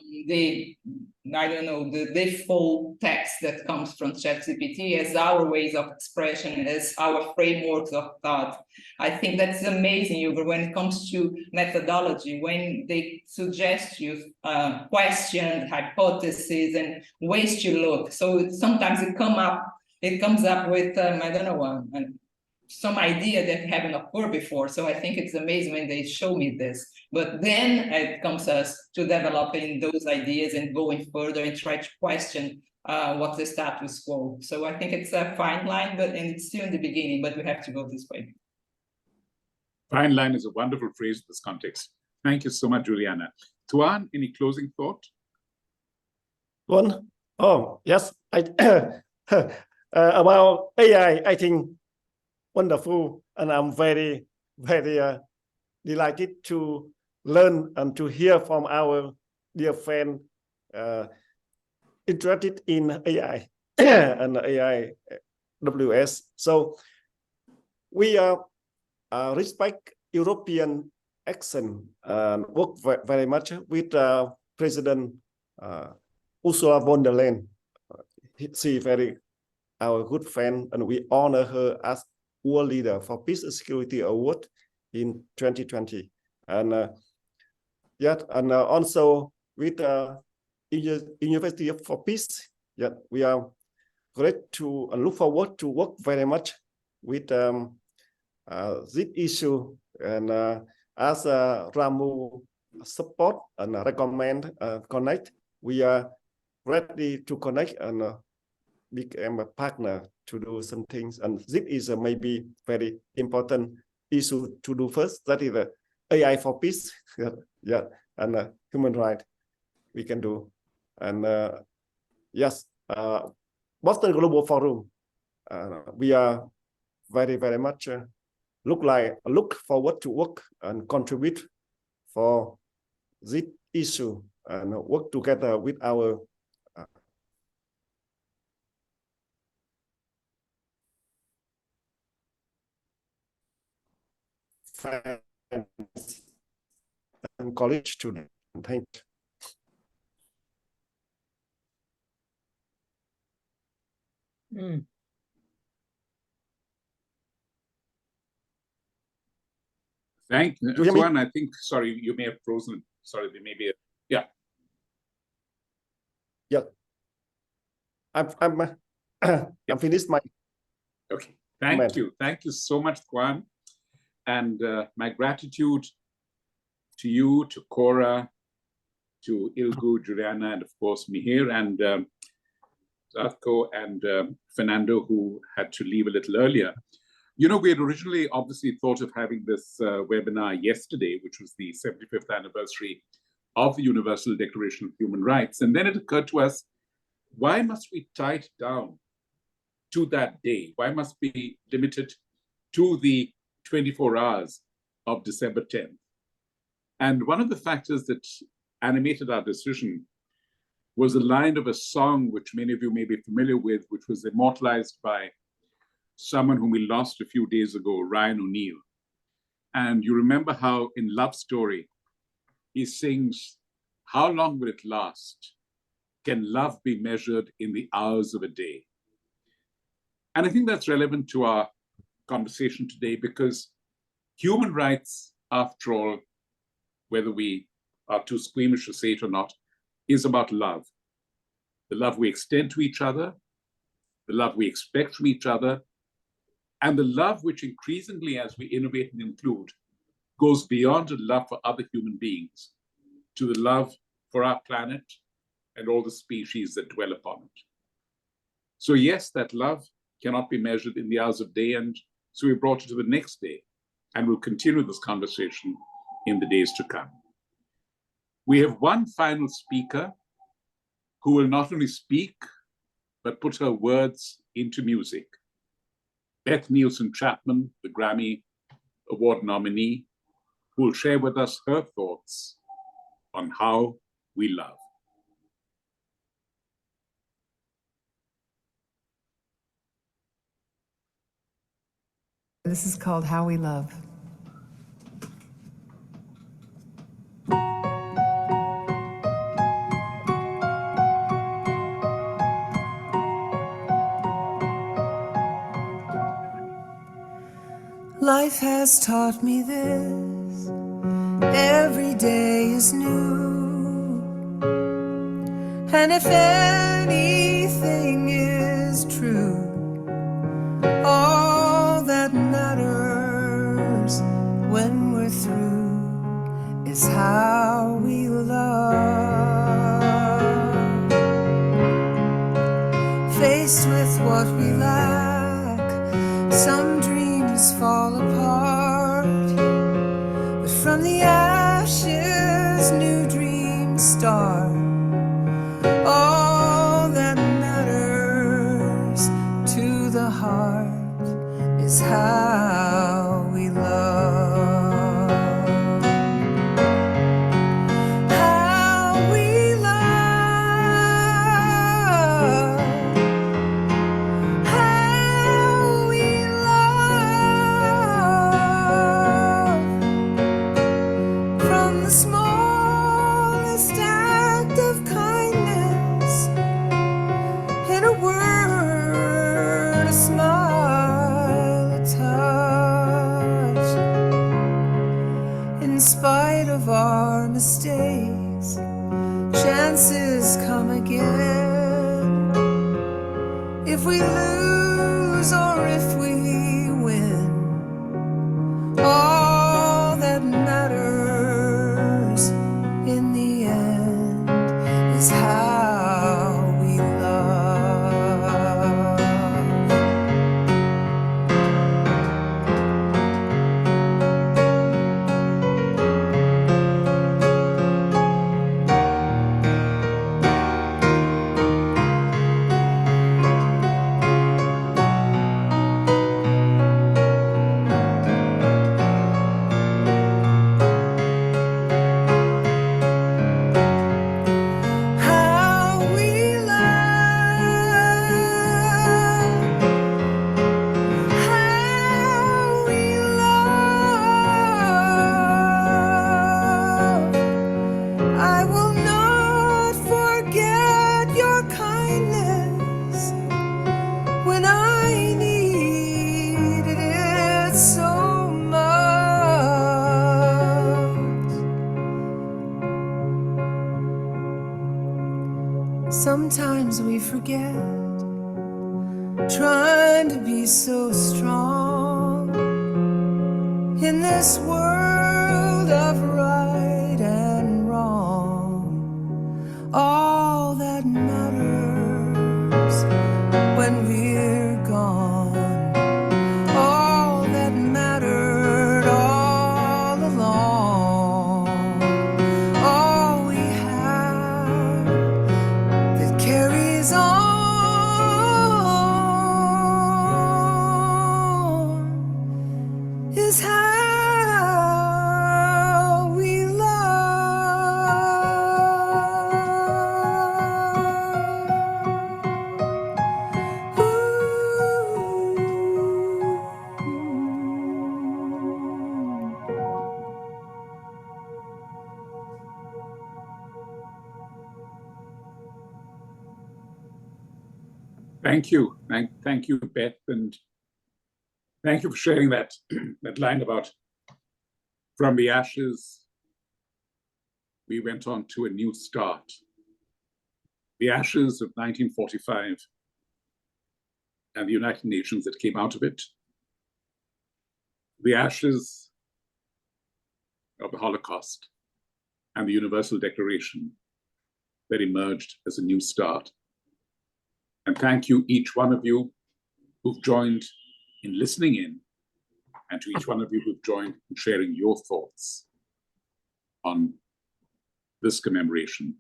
I don't know, the default text that comes from ChatGPT as our ways of expression, as our frameworks of thought. I think that's amazing, Hugo, when it comes to methodology, when they suggest you question hypotheses and ways to look. So sometimes it comes up with, I don't know, some idea that haven't occurred before. So I think it's amazing when they show me this. But then it comes us to developing those ideas and going further and try to question what's the status quo. So I think it's a fine line, and it's still in the beginning, but we have to go this way. Fine line is a wonderful phrase in this context. Thank you so much, Juliana. Tuan, any closing thought? One, oh, yes, about AI, I think wonderful, and I'm very, very delighted to learn and to hear from our dear friend interested in AI and AI WS. So we respect European accent and work very much with President Ursula von der Leyen. She very our good friend, and we honor her as World Leader for Peace and Security Award in 2020. And and also with University for Peace, we are great to look forward to work very much with this issue. And as Ramu support and recommend connect, we are ready to connect and become a partner to do some things. And this is maybe very important issue to do first. That is the AI for peace, and human right we can do. And yes, Boston Global Forum, we are very, very much look forward to work and contribute for this issue and work together with our friends and college students. Thank you. Thank you. Do you hear me? Tuan, I think, sorry, you may have frozen. Sorry, there may be a, yeah. Yeah. I'm finished my. Okay. Thank you. Thank you so much, Tuan. And my gratitude to you, to Cora, to Ilgu, Juliana, and of course Mihir and Zatko and Fernando, who had to leave a little earlier. You know, we had originally obviously thought of having this webinar yesterday, which was the 75th anniversary of the Universal Declaration of Human Rights. And then it occurred to us, why must we tie it down to that day? Why must we be limited to the 24 hours of December 10th? And one of the factors that animated our decision was a line of a song which many of you may be familiar with, which was immortalized by someone whom we lost a few days ago, Ryan O'Neill. And you remember how in Love Story, he sings, "How long will it last? Can love be measured in the hours of a day?" And I think that's relevant to our conversation today, because human rights, after all, whether we are too squeamish to say it or not, is about love. The love we extend to each other, the love we expect from each other, and the love which increasingly, as we innovate and include, goes beyond a love for other human beings to the love for our planet and all the species that dwell upon it. So yes, that love cannot be measured in the hours of day, and so we brought it to the next day, and we'll continue this conversation in the days to come. We have one final speaker who will not only speak, but put her words into music. Beth Nielsen Chapman, the Grammy Award nominee, who will share with us her thoughts on how we love. This is called How We Love. Life has taught me this. Every day is new. And if anything is true, all that matters when we're through is how we love. Faced with what we lack, some dreams fall apart, but from the ashes new dreams start. All that matters to the heart is how we love. How we love. How we love. From the smallest act of kindness, in a word, a smile, a touch. In spite of our mistakes, chances come again. If we lose or if we win, all that matters in the end is how we love. How we love. How we love. I will not forget your kindness when I needed it so much. Sometimes we forget, trying to be so strong in this world of right and wrong. All that matters when we're gone, all that mattered all along, all we have that carries on is how we love. Ooh. Thank you. Thank you, Beth, and thank you for sharing that, that line about from the ashes, we went on to a new start. The ashes of 1945 and the United Nations that came out of it, the ashes of the Holocaust and the Universal Declaration that emerged as a new start. And thank you, each one of you who've joined in listening in, and to each one of you who've joined in sharing your thoughts on this commemoration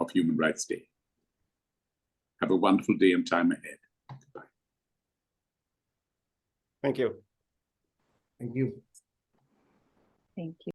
of Human Rights Day. Have a wonderful day and time ahead. Goodbye. Thank you. Thank you. Thank you.